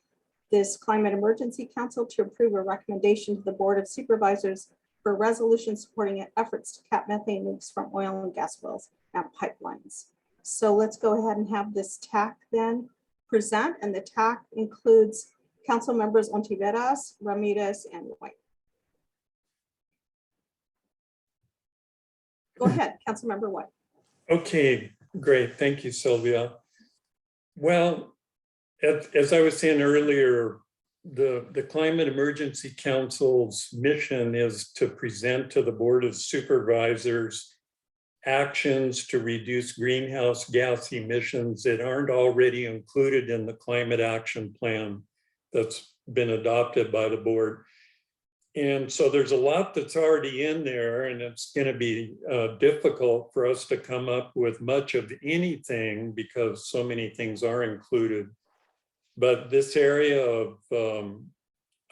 Speaker 3: this Climate Emergency Council to approve a recommendation to the Board of Supervisors for a resolution supporting efforts to cap methane leaks from oil and gas wells and pipelines. So let's go ahead and have this TAC then present, and the TAC includes council members Ontiveros, Ramirez, and White. Go ahead, Councilmember White.
Speaker 6: Okay, great. Thank you, Sylvia. Well, as I was saying earlier, the Climate Emergency Council's mission is to present to the Board of Supervisors actions to reduce greenhouse gas emissions that aren't already included in the climate action plan that's been adopted by the board. And so there's a lot that's already in there, and it's going to be difficult for us to come up with much of anything because so many things are included. But this area of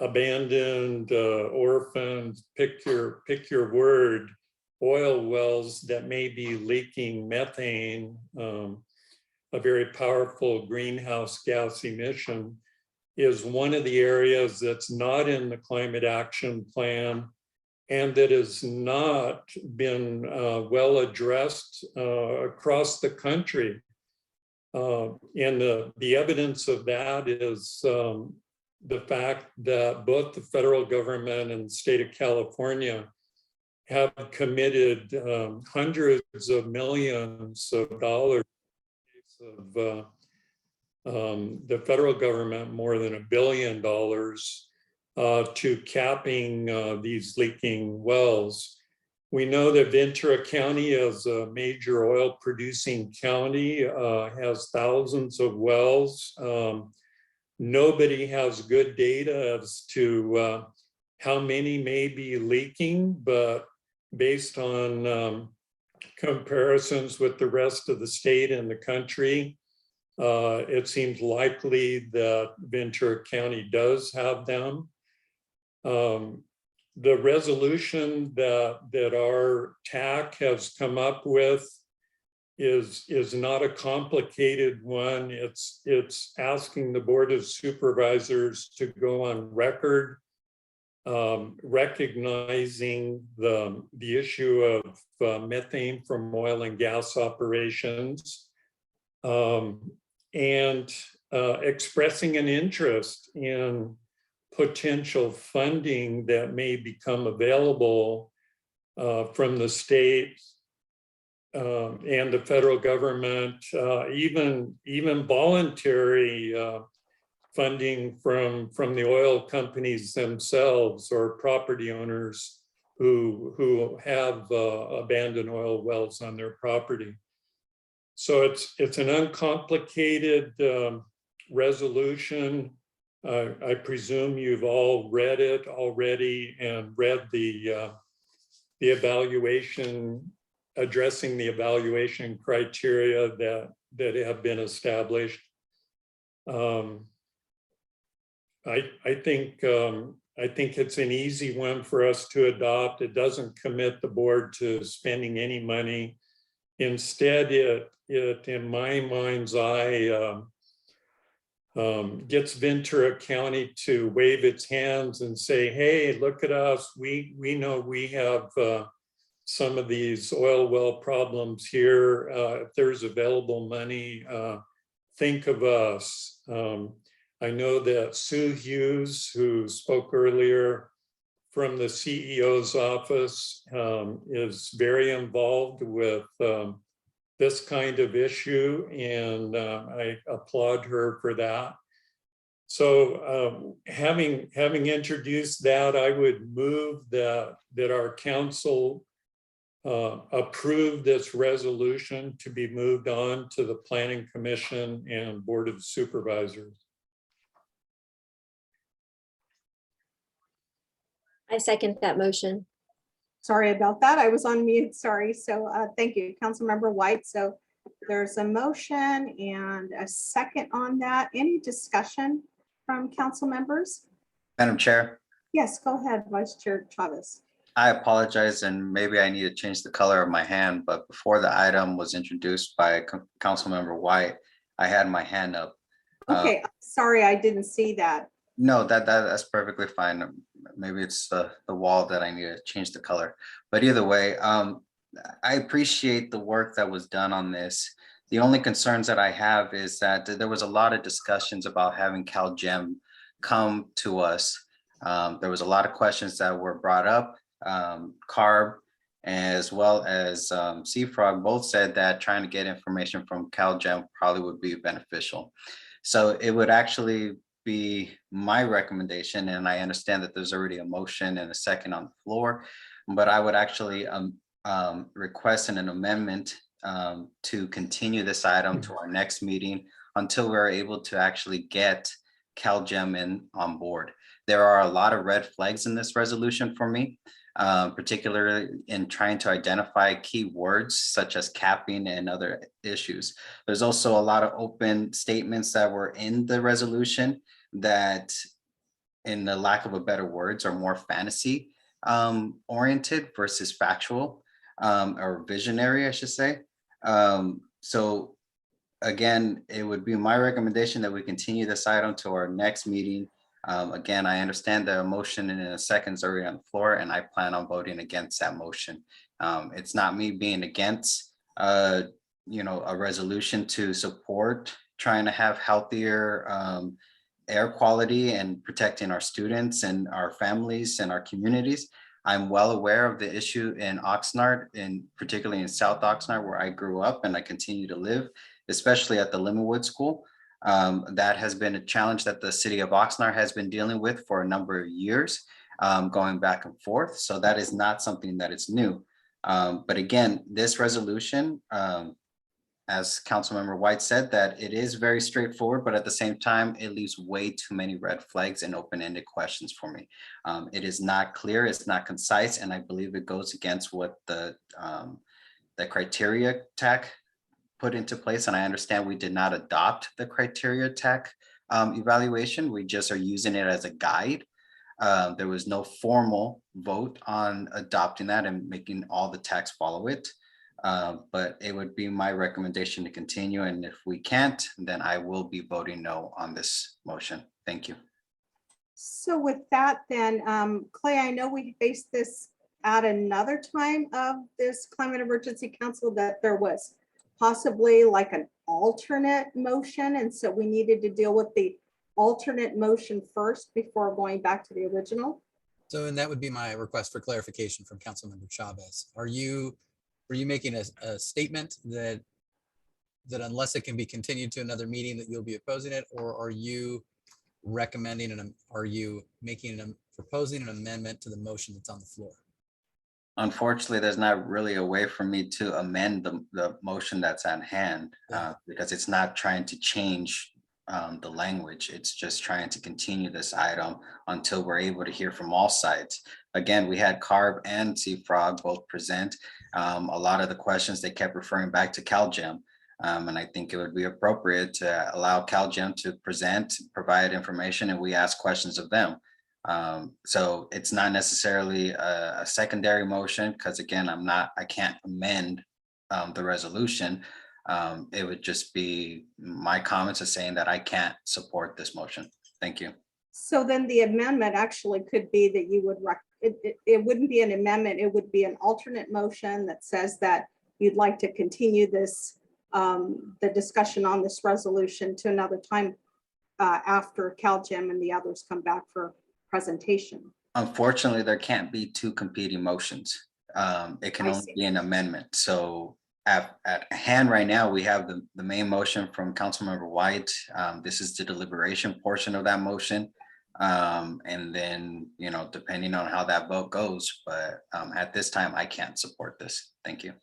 Speaker 6: abandoned, orphaned, pick your word, oil wells that may be leaking methane, a very powerful greenhouse gas emission, is one of the areas that's not in the climate action plan and that has not been well addressed across the country. And the evidence of that is the fact that both the federal government and the state of California have committed hundreds of millions of dollars of the federal government, more than $1 billion to capping these leaking wells. We know that Ventura County, as a major oil producing county, has thousands of wells. Nobody has good data as to how many may be leaking, but based on comparisons with the rest of the state and the country, it seems likely that Ventura County does have them. The resolution that our TAC has come up with is not a complicated one. It's asking the Board of Supervisors to go on record recognizing the issue of methane from oil and gas operations, and expressing an interest in potential funding that may become available from the state and the federal government, even voluntary funding from the oil companies themselves or property owners who have abandoned oil wells on their property. So it's an uncomplicated resolution. I presume you've all read it already and read the evaluation, addressing the evaluation criteria that have been established. I think it's an easy one for us to adopt. It doesn't commit the board to spending any money. Instead, it in my mind's eye, gets Ventura County to wave its hands and say, hey, look at us. We know we have some of these oil well problems here. If there's available money, think of us. I know that Sue Hughes, who spoke earlier from the CEO's office, is very involved with this kind of issue, and I applaud her for that. So having introduced that, I would move that our council approve this resolution to be moved on to the Planning Commission and Board of Supervisors.
Speaker 7: I second that motion.
Speaker 3: Sorry about that. I was on mute. Sorry. So thank you, Councilmember White. So there's a motion and a second on that. Any discussion from council members?
Speaker 8: Madam Chair,
Speaker 3: Yes, go ahead, Vice Chair Chavez.
Speaker 8: I apologize, and maybe I need to change the color of my hand, but before the item was introduced by Councilmember White, I had my hand up.
Speaker 3: Okay, sorry, I didn't see that.
Speaker 8: No, that's perfectly fine. Maybe it's the wall that I need to change the color. But either way, I appreciate the work that was done on this. The only concerns that I have is that there was a lot of discussions about having CalGEM come to us. There was a lot of questions that were brought up. CARB as well as Seafrog both said that trying to get information from CalGEM probably would be beneficial. So it would actually be my recommendation, and I understand that there's already a motion and a second on the floor, but I would actually request an amendment to continue this item to our next meeting until we're able to actually get CalGEM on board. There are a lot of red flags in this resolution for me, particularly in trying to identify key words such as capping and other issues. There's also a lot of open statements that were in the resolution that, in the lack of a better words, are more fantasy oriented versus factual. or visionary, I should say. So again, it would be my recommendation that we continue this item to our next meeting. Again, I understand the motion in a second is already on the floor, and I plan on voting against that motion. It's not me being against, a resolution to support trying to have healthier air quality and protecting our students and our families and our communities. I'm well aware of the issue in Oxnard, and particularly in South Oxnard, where I grew up and I continue to live, especially at the Linwood School. That has been a challenge that the city of Oxnard has been dealing with for a number of years, going back and forth. So that is not something that is new. But again, this resolution, as Councilmember White said, that it is very straightforward, but at the same time, it leaves way too many red flags and open-ended questions for me. It is not clear, it's not concise, and I believe it goes against what the criteria tech put into place. And I understand we did not adopt the criteria tech evaluation. We just are using it as a guide. There was no formal vote on adopting that and making all the techs follow it. But it would be my recommendation to continue. And if we can't, then I will be voting no on this motion. Thank you.
Speaker 3: So with that then, Clay, I know we faced this at another time of this Climate Emergency Council, that there was possibly like an alternate motion. And so we needed to deal with the alternate motion first before going back to the original.
Speaker 17: So, and that would be my request for clarification from Councilmember Chavez. Were you making a statement that unless it can be continued to another meeting that you'll be opposing it, or are you recommending are you proposing an amendment to the motion that's on the floor?
Speaker 8: Unfortunately, there's not really a way for me to amend the motion that's at hand, because it's not trying to change the language. It's just trying to continue this item until we're able to hear from all sides. Again, we had CARB and CFROG both present. A lot of the questions, they kept referring back to CalGEM. And I think it would be appropriate to allow CalGEM to provide information, and we ask questions of them. So it's not necessarily a secondary motion, because again, I can't amend the resolution. It would just be my comments are saying that I can't support this motion. Thank you.
Speaker 3: So then the amendment actually could be that you would, it wouldn't be an amendment, it would be an alternate motion that says that you'd like to continue this, the discussion on this resolution to another time after CalGEM and the others come back for presentation.
Speaker 8: Unfortunately, there can't be two competing motions. It can only be an amendment. So at hand right now, we have the main motion from Councilmember White. This is the deliberation portion of that motion. And then, depending on how that vote goes, but at this time, I can't support this. Thank you.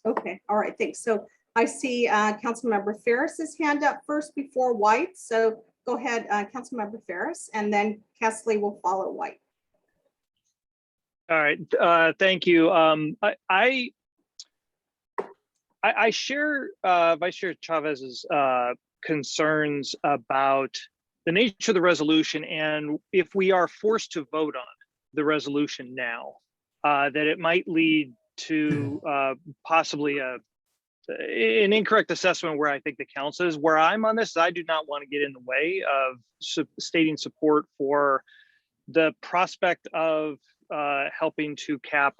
Speaker 3: Okay, all right, thanks. So I see Councilmember Ferris's hand up first before White. So go ahead, Councilmember Ferris, and then Kessley will follow White.
Speaker 21: All right, thank you. I share Vice Chair Chavez's concerns about the nature of the resolution, and if we are forced to vote on the resolution now, that it might lead to possibly an incorrect assessment where I think the council is. Where I'm on this, I do not want to get in the way of stating support for the prospect of helping to cap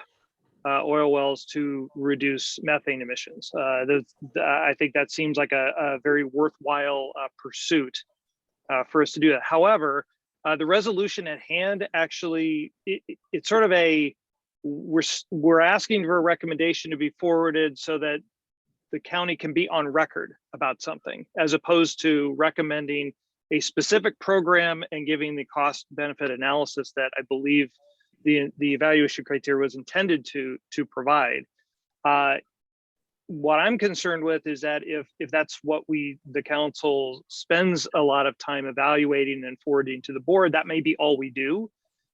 Speaker 21: oil wells to reduce methane emissions. I think that seems like a very worthwhile pursuit for us to do that. However, the resolution at hand actually, it's sort of we're asking for a recommendation to be forwarded so that the county can be on record about something, as opposed to recommending a specific program and giving the cost benefit analysis that I believe the evaluation criteria was intended to provide. What I'm concerned with is that if that's what the council spends a lot of time evaluating and forwarding to the board, that may be all we do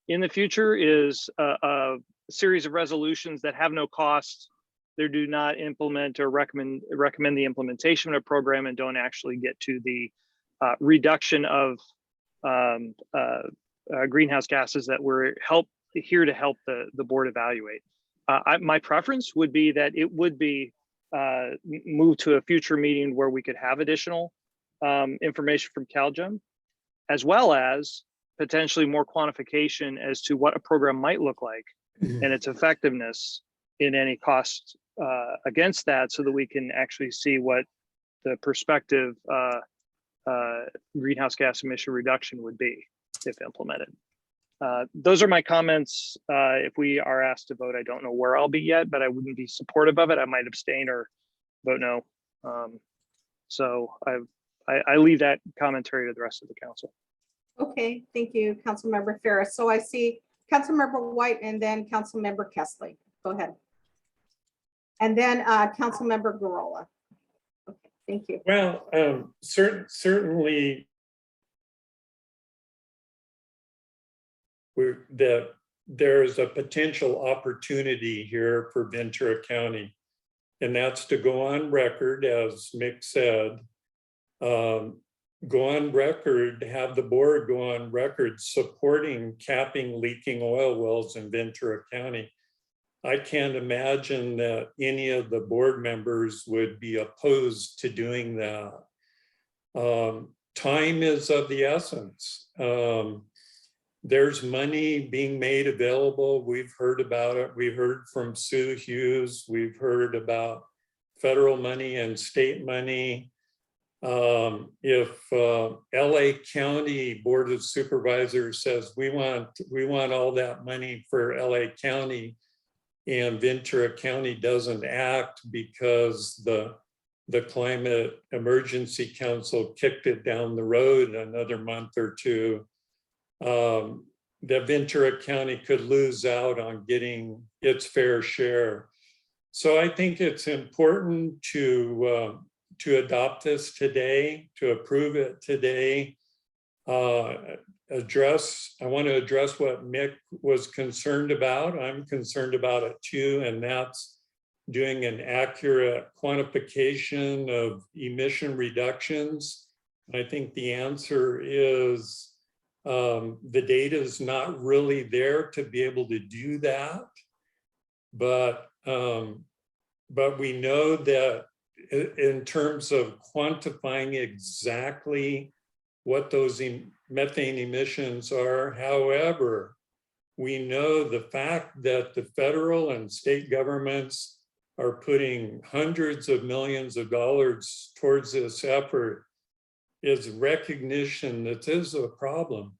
Speaker 21: in the future, is a series of resolutions that have no cost. They do not implement or recommend the implementation of a program and don't actually get to the reduction of greenhouse gases that we're here to help the board evaluate. My preference would be that it would be moved to a future meeting where we could have additional information from CalGEM, as well as potentially more quantification as to what a program might look like and its effectiveness in any cost against that, so that we can actually see what the prospective greenhouse gas emission reduction would be if implemented. Those are my comments. If we are asked to vote, I don't know where I'll be yet, but I wouldn't be supportive of it. I might abstain or vote no. So I leave that commentary to the rest of the council.
Speaker 3: Okay, thank you, Councilmember Ferris. So I see Councilmember White and then Councilmember Kessley. Go ahead. And then Councilmember Garola. Okay, thank you.
Speaker 6: Well, certainly there's a potential opportunity here for Ventura County, and that's to go on record, as Mick said, go on record, have the board go on record supporting capping leaking oil wells in Ventura County. I can't imagine that any of the board members would be opposed to doing that. Time is of the essence. There's money being made available. We've heard about it. We heard from Sue Hughes. We've heard about federal money and state money. If LA County Board of Supervisors says we want all that money for LA County, and Ventura County doesn't act because the Climate Emergency Council kicked it down the road another month or two, that Ventura County could lose out on getting its fair share. So I think it's important to adopt this today, to approve it today. I want to address what Mick was concerned about. I'm concerned about it too, and that's doing an accurate quantification of emission reductions. I think the answer is the data is not really there to be able to do that, but we know that in terms of quantifying exactly what those methane emissions are. However, we know the fact that the federal and state governments are putting hundreds of millions of dollars towards this effort is recognition that this is a problem.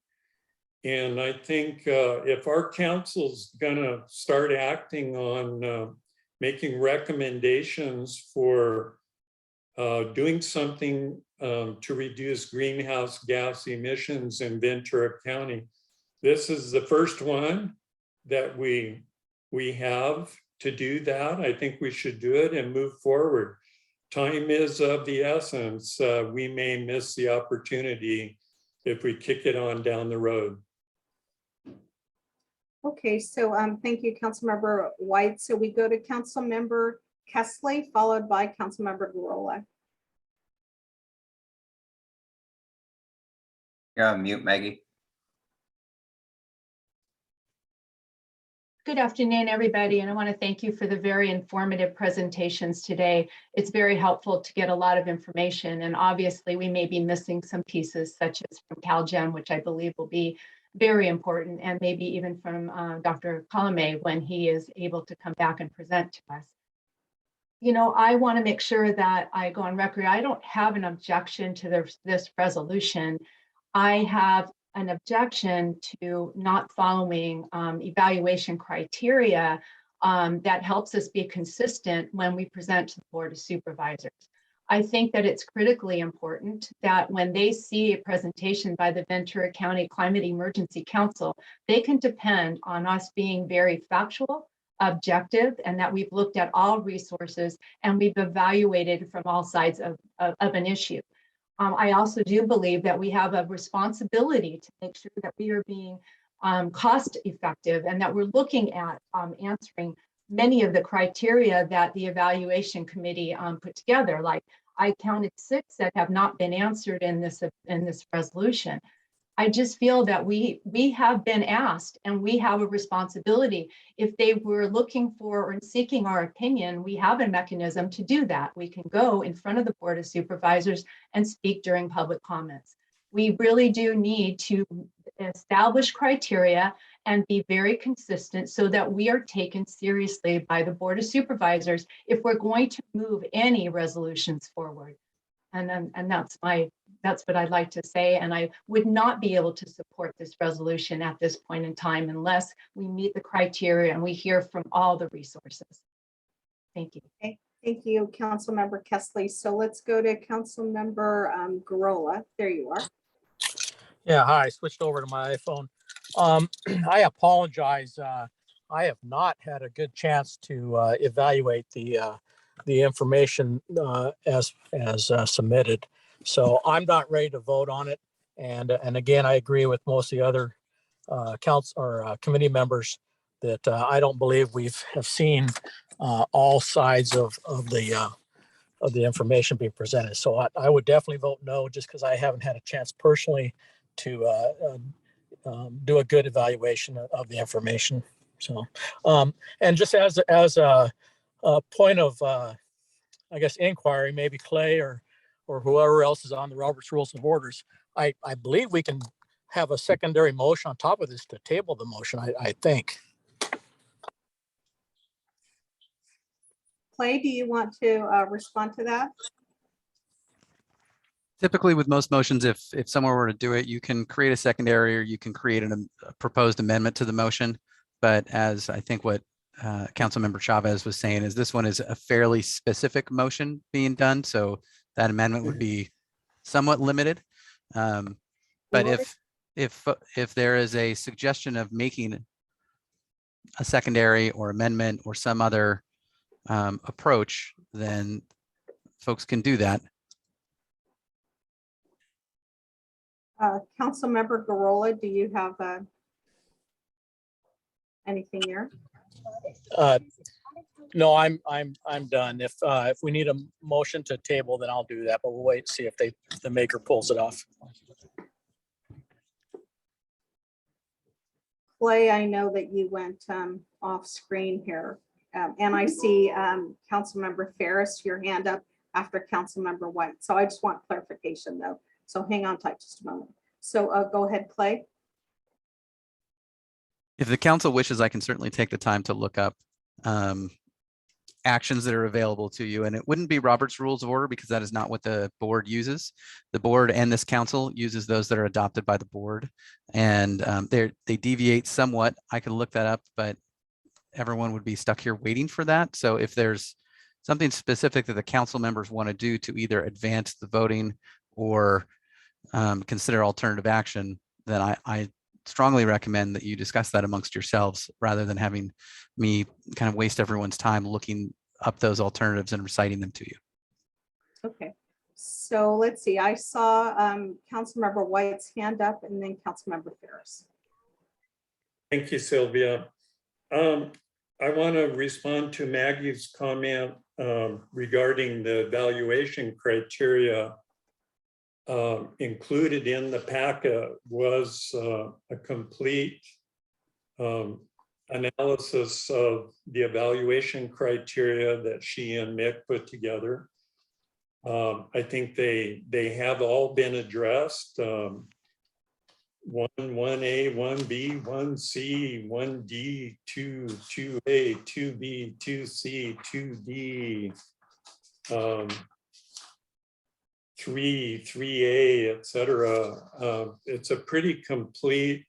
Speaker 6: And I think if our council's gonna start acting on making recommendations for doing something to reduce greenhouse gas emissions in Ventura County, this is the first one that we have to do that. I think we should do it and move forward. Time is of the essence. We may miss the opportunity if we kick it on down the road.
Speaker 3: Okay, so thank you, Councilmember White. So we go to Councilmember Kessley, followed by Councilmember Garola.
Speaker 8: You're on mute, Maggie.
Speaker 5: Good afternoon, everybody, and I want to thank you for the very informative presentations today. It's very helpful to get a lot of information, and obviously we may be missing some pieces, such as from CalGEM, which I believe will be very important, and maybe even from Dr. Colome when he is able to come back and present to us. You know, I want to make sure that I go on record. I don't have an objection to this resolution. I have an objection to not following evaluation criteria that helps us be consistent when we present to the Board of Supervisors. I think that it's critically important that when they see a presentation by the Ventura County Climate Emergency Council, they can depend on us being very factual, objective, and that we've looked at all resources and we've evaluated from all sides of an issue. I also do believe that we have a responsibility to make sure that we are being cost effective and that we're looking at answering many of the criteria that the evaluation committee put together. Like I counted 6 that have not been answered in this resolution. I just feel that we have been asked and we have a responsibility. If they were looking for or seeking our opinion, we have a mechanism to do that. We can go in front of the Board of Supervisors and speak during public comments. We really do need to establish criteria and be very consistent so that we are taken seriously by the Board of Supervisors if we're going to move any resolutions forward. And that's what I'd like to say. And I would not be able to support this resolution at this point in time unless we meet the criteria and we hear from all the resources. Thank you.
Speaker 3: Okay, thank you, Councilmember Kessley. So let's go to Councilmember Garola. There you are.
Speaker 2: Yeah, hi, I switched over to my iPhone. I apologize. I have not had a good chance to evaluate the information as submitted. So I'm not ready to vote on it. And again, I agree with most of the other committee members that I don't believe have seen all sides of the information being presented. So I would definitely vote no, just because I haven't had a chance personally to do a good evaluation of the information. So, and just as a point of, I guess, inquiry, maybe Clay or whoever else is on the Robert's Rules of Orders, I believe we can have a secondary motion on top of this to table the motion, I think.
Speaker 3: Clay, do you want to respond to that?
Speaker 1: Typically with most motions, if someone were to do it, you can create a secondary or you can create a proposed amendment to the motion. But as I think what Councilmember Chavez was saying is this one is a fairly specific motion being done. So that amendment would be somewhat limited. But if there is a suggestion of making a secondary or amendment or some other approach, then folks can do that.
Speaker 3: Councilmember Garola, do you have anything there?
Speaker 2: No, I'm done. If we need a motion to table, then I'll do that. But we'll wait and see if the maker pulls it off.
Speaker 3: Clay, I know that you went off screen here, and I see Councilmember Ferris, your hand up after Councilmember White. So I just want clarification though. So hang on tight just a moment. So go ahead, Clay.
Speaker 1: If the council wishes, I can certainly take the time to look up actions that are available to you. And it wouldn't be Robert's Rules of Order because that is not what the board uses. The board and this council uses those that are adopted by the board. And they deviate somewhat. I could look that up, but everyone would be stuck here waiting for that. So if there's something specific that the council members want to do to either advance the voting or consider alternative action, then I strongly recommend that you discuss that amongst yourselves rather than having me kind of waste everyone's time looking up those alternatives and reciting them to you.
Speaker 3: Okay, so let's see. I saw Councilmember White's hand up and then Councilmember Ferris.
Speaker 6: Thank you, Sylvia. I want to respond to Maggie's comment regarding the evaluation criteria. Included in the packet was a complete analysis of the evaluation criteria that she and Mick put together. I think they have all been addressed. 1A, 1B, 1C, 1D, 2A, 2B, 2C, 2D. 3A, et cetera. It's a pretty complete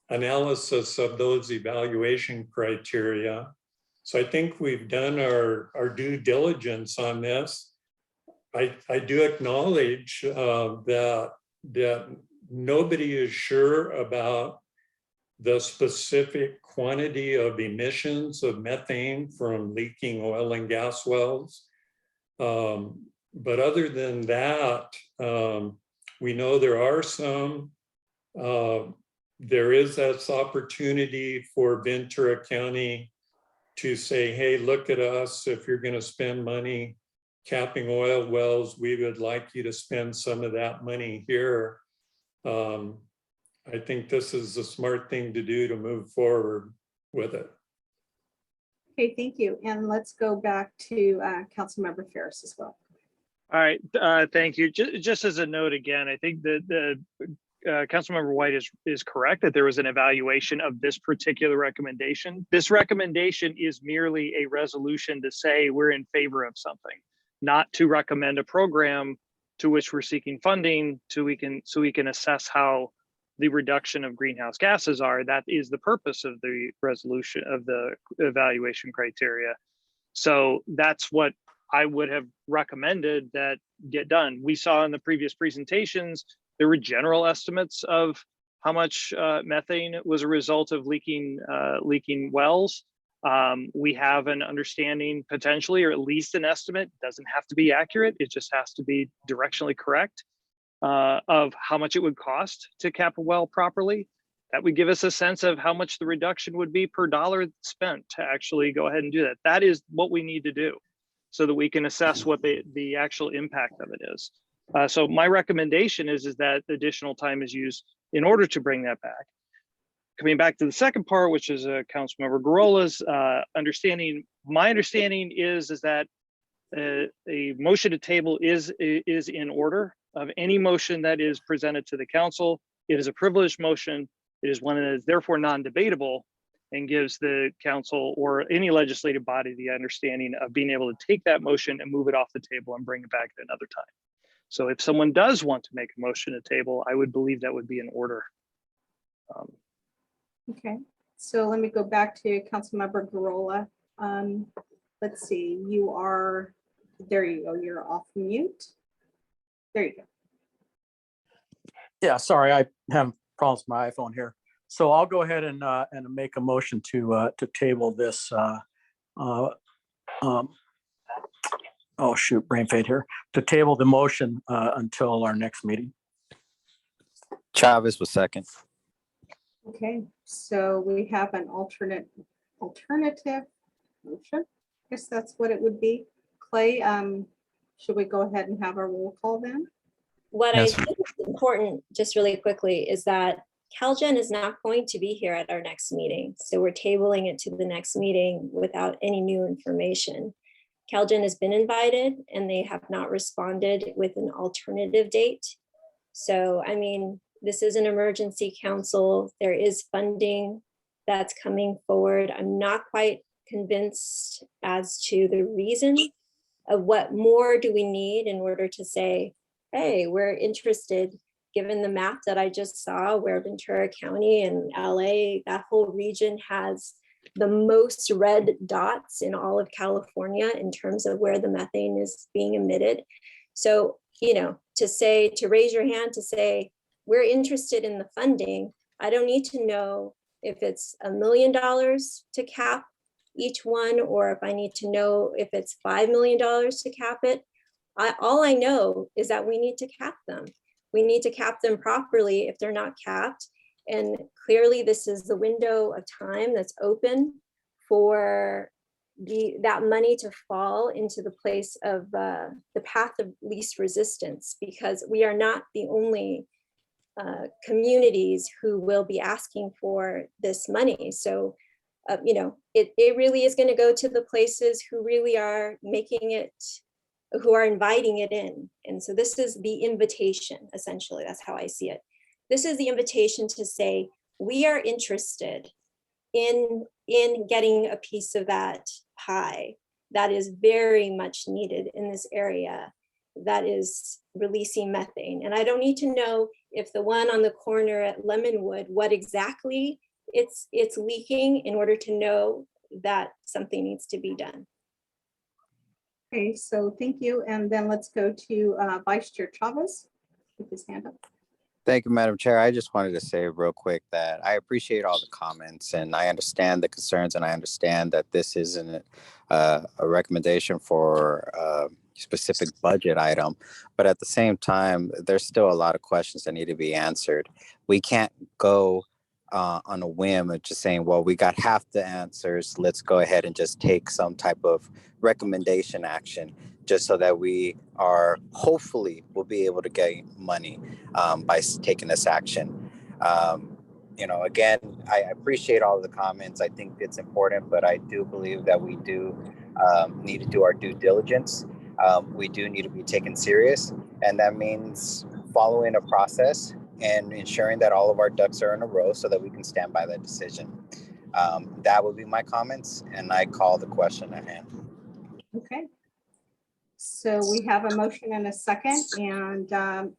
Speaker 6: analysis of those evaluation criteria. So I think we've done our due diligence on this. I do acknowledge that nobody is sure about the specific quantity of emissions of methane from leaking oil and gas wells. But other than that, we know there are some. There is this opportunity for Ventura County to say, hey, look at us. If you're going to spend money capping oil wells, we would like you to spend some of that money here. I think this is a smart thing to do to move forward with it.
Speaker 3: Okay, thank you. And let's go back to Councilmember Ferris as well.
Speaker 21: All right, thank you. Just as a note again, I think that the Councilmember White is correct that there was an evaluation of this particular recommendation. This recommendation is merely a resolution to say we're in favor of something, not to recommend a program to which we're seeking funding so we can assess how the reduction of greenhouse gases are. That is the purpose of the resolution of the evaluation criteria. So that's what I would have recommended that get done. We saw in the previous presentations, there were general estimates of how much methane was a result of leaking wells. We have an understanding potentially, or at least an estimate, doesn't have to be accurate, it just has to be directionally correct, of how much it would cost to cap a well properly. That would give us a sense of how much the reduction would be per dollar spent to actually go ahead and do that. That is what we need to do so that we can assess what the actual impact of it is. So my recommendation is that additional time is used in order to bring that back. Coming back to the second part, which is Councilmember Garola's understanding, my understanding is that a motion to table is in order of any motion that is presented to the council. It is a privileged motion. It is one that is therefore non-debatable and gives the council or any legislative body the understanding of being able to take that motion and move it off the table and bring it back at another time. So if someone does want to make a motion to table, I would believe that would be in order.
Speaker 3: Okay, so let me go back to Councilmember Garola. Let's see, you are, there you go, you're off mute. There you go.
Speaker 2: Yeah, sorry, I have problems with my iPhone here. So I'll go ahead and make a motion to table this. Oh shoot, brain fade here. To table the motion until our next meeting.
Speaker 12: Chavez was second.
Speaker 3: Okay, so we have an alternative motion. I guess that's what it would be. Clay, should we go ahead and have our roll call then?
Speaker 7: What I think is important, just really quickly, is that CalGen is not going to be here at our next meeting. So we're tabling it to the next meeting without any new information. CalGen has been invited and they have not responded with an alternative date. So, I mean, this is an emergency council. There is funding that's coming forward. I'm not quite convinced as to the reason of what more do we need in order to say, hey, we're interested, given the map that I just saw where Ventura County and LA, that whole region has the most red dots in all of California in terms of where the methane is being emitted. So, you know, to raise your hand to say, we're interested in the funding, I don't need to know if it's $1 million to cap each one, or if I need to know if it's $5 million to cap it. All I know is that we need to cap them. We need to cap them properly if they're not capped. And clearly this is the window of time that's open for that money to fall into the place of the path of least resistance, because we are not the only communities who will be asking for this money. So, you know, it really is going to go to the places who really are making it, who are inviting it in. And so this is the invitation, essentially, that's how I see it. This is the invitation to say, we are interested in getting a piece of that pie that is very much needed in this area that is releasing methane. And I don't need to know if the one on the corner at Lemonwood, what exactly it's leaking in order to know that something needs to be done.
Speaker 3: Okay, so thank you. And then let's go to Vice Chair Chavez with his hand up.
Speaker 12: Thank you, Madam Chair. I just wanted to say real quick that I appreciate all the comments and I understand the concerns, and I understand that this isn't a recommendation for a specific budget item, but at the same time, there's still a lot of questions that need to be answered. We can't go on a whim of just saying, well, we got half the answers, let's go ahead and just take some type of recommendation action. just so that we are hopefully will be able to get money by taking this action. Again, I appreciate all of the comments. I think it's important, but I do believe that we do need to do our due diligence. We do need to be taken serious, and that means following a process and ensuring that all of our ducks are in a row so that we can stand by that decision. That would be my comments, and I call the question at hand.
Speaker 3: Okay. So we have a motion and a second, and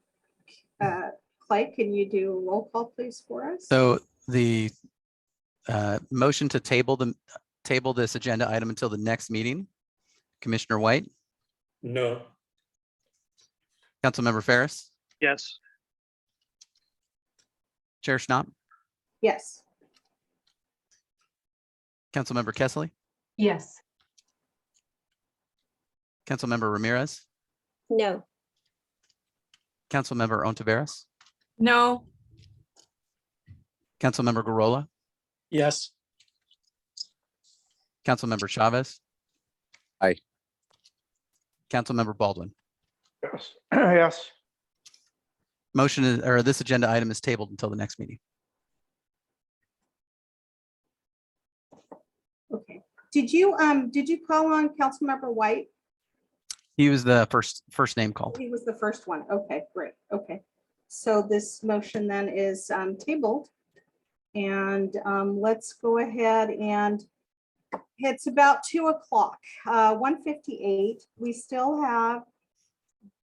Speaker 3: Clay, can you do a roll call, please, for us?
Speaker 1: So the motion to table this agenda item until the next meeting. Commissioner White,
Speaker 6: No.
Speaker 1: Councilmember Ferris,
Speaker 21: Yes.
Speaker 1: Chair Schnapp,
Speaker 3: Yes.
Speaker 1: Councilmember Kessley,
Speaker 5: Yes.
Speaker 1: Councilmember Ramirez,
Speaker 7: No.
Speaker 1: Councilmember Ontiveros,
Speaker 9: No.
Speaker 1: Councilmember Garola,
Speaker 2: Yes.
Speaker 1: Councilmember Chavez.
Speaker 12: Aye.
Speaker 1: Councilmember Baldwin.
Speaker 4: Yes. Yes.
Speaker 1: Motion is, or this agenda item is tabled until the next meeting.
Speaker 3: Okay. Did you call on Councilmember White?
Speaker 1: He was the first name called.
Speaker 3: He was the first one. Okay, great. Okay. So this motion then is tabled. And let's go ahead and it's about 2 o'clock, 1:58. We still have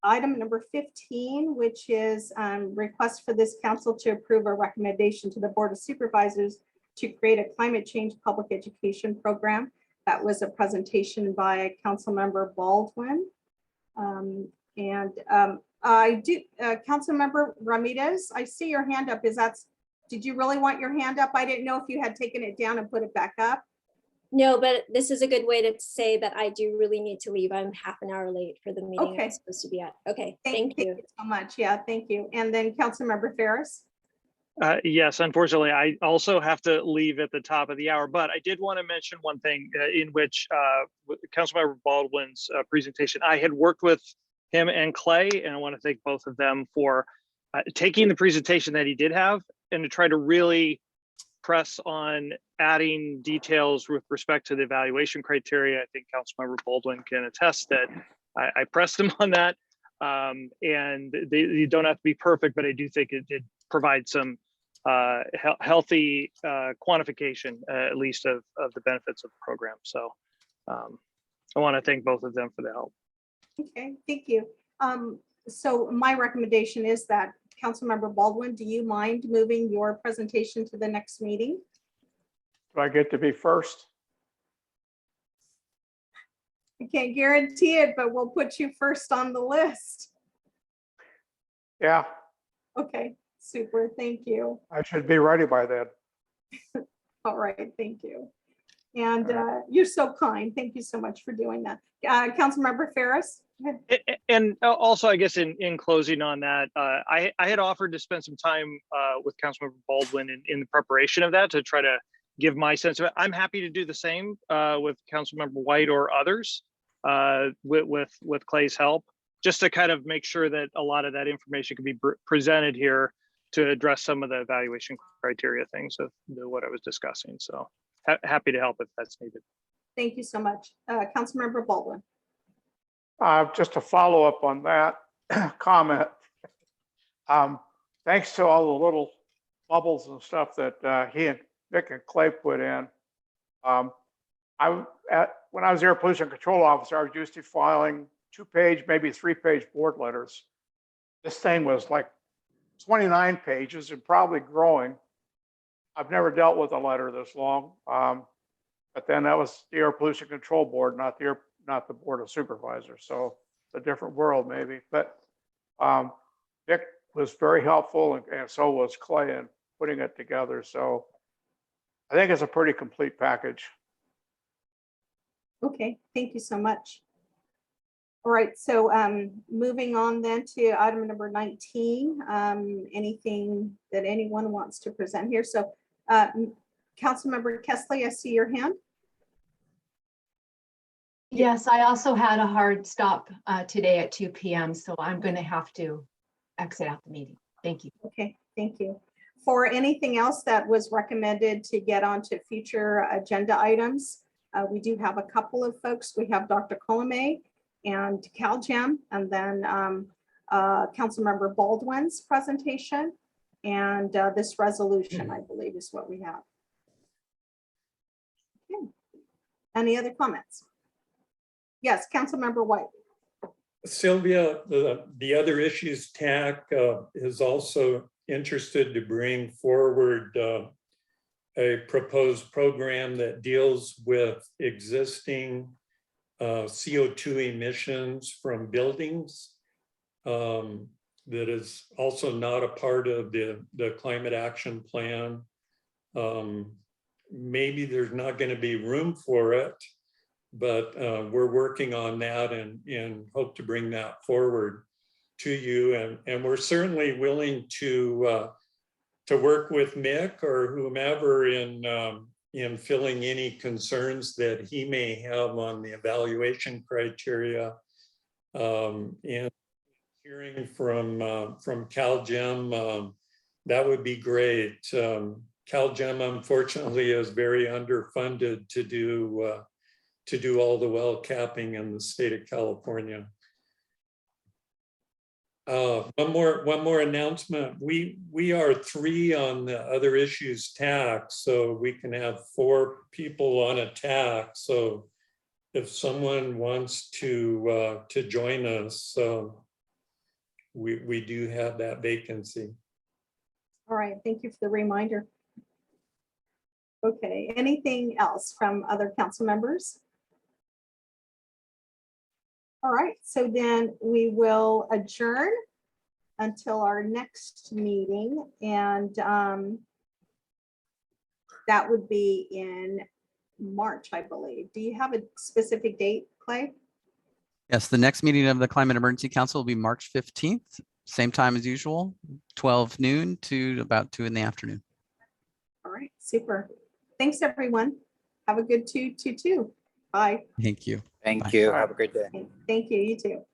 Speaker 3: item number 15, which is request for this council to approve a recommendation to the Board of Supervisors to create a climate change public education program. That was a presentation by Councilmember Baldwin. I do, Councilmember Ramirez, I see your hand up. Did you really want your hand up? I didn't know if you had taken it down and put it back up.
Speaker 7: No, but this is a good way to say that I do really need to leave. I'm half an hour late for the meeting
Speaker 3: Okay.
Speaker 7: I'm supposed to be at. Okay,
Speaker 3: Thank you so much. Yeah, thank you. And then Councilmember Ferris.
Speaker 21: Yes, unfortunately, I also have to leave at the top of the hour, but I did want to mention one thing in which with Councilmember Baldwin's presentation, I had worked with him and Clay, and I want to thank both of them for taking the presentation that he did have and to try to really press on adding details with respect to the evaluation criteria. I think Councilmember Baldwin can attest that I pressed him on that, and you don't have to be perfect, but I do think it did provide some healthy quantification, at least of the benefits of the program. So I want to thank both of them for the help.
Speaker 3: Okay, thank you. So my recommendation is that Councilmember Baldwin, do you mind moving your presentation to the next meeting?
Speaker 4: Do I get to be first?
Speaker 3: I can't guarantee it, but we'll put you first on the list.
Speaker 4: Yeah,
Speaker 3: Okay, super, thank you.
Speaker 4: I should be ready by then.
Speaker 3: All right, thank you. And you're so kind. Thank you so much for doing that. Councilmember Ferris? Go ahead.
Speaker 21: And also, I guess in closing on that, I had offered to spend some time with Councilmember Baldwin in the preparation of that to try to give my sense of it. I'm happy to do the same with Councilmember White or others with Clay's help, just to kind of make sure that a lot of that information can be presented here to address some of the evaluation criteria things of what I was discussing. So happy to help if that's needed.
Speaker 3: Thank you so much. Councilmember Baldwin.
Speaker 4: Just to follow up on that comment, thanks to all the little bubbles and stuff that he and Nick and Clay put in. When I was air pollution control officer, I was used to filing 2-page, maybe 3-page board letters. This thing was like 29 pages and probably growing. I've never dealt with a letter this long, but then that was the Air Pollution Control Board, not the Board of Supervisors. So it's a different world maybe, but Nick was very helpful and so was Clay in putting it together. So I think it's a pretty complete package.
Speaker 3: Okay, thank you so much. All right, so moving on then to item number 19. Anything that anyone wants to present here? So Councilmember Kessley, I see your hand.
Speaker 5: Yes, I also had a hard stop today at 2 p.m., so I'm going to have to exit out the meeting. Thank you.
Speaker 3: Okay, thank you. For anything else that was recommended to get onto future agenda items, we do have a couple of folks. We have Dr. Colomay and CalGEM, and then Councilmember Baldwin's presentation, and this resolution, I believe, is what we have. Okay. Any other comments? Yes, Councilmember White.
Speaker 6: Sylvia, the other issues TAC is also interested to bring forward a proposed program that deals with existing CO2 emissions from buildings. That is also not a part of the climate action plan. Maybe there's not going to be room for it, but we're working on that and hope to bring that forward to you. And we're certainly willing to work with Mick or whomever in filling any concerns that he may have on the evaluation criteria. And hearing from CalGEM, that would be great. CalGEM unfortunately is very underfunded to do all the well capping in the state of California. One more announcement. We are 3 on the other issues tax, so we can have 4 people on a tax. So if someone wants to join us, we do have that vacancy.
Speaker 3: All right, thank you for the reminder. Okay, anything else from other council members? All right, so then we will adjourn until our next meeting, and that would be in March, I believe. Do you have a specific date, Clay?
Speaker 1: Yes, the next meeting of the Climate Emergency Council will be March 15th, same time as usual, 12 noon to about 2 in the afternoon.
Speaker 3: All right, super. Thanks, everyone. Have a good 2/2/2. Bye.
Speaker 1: Thank you.
Speaker 12: Thank
Speaker 1: Bye.
Speaker 12: you. Have a great day.
Speaker 3: Thank you, you too.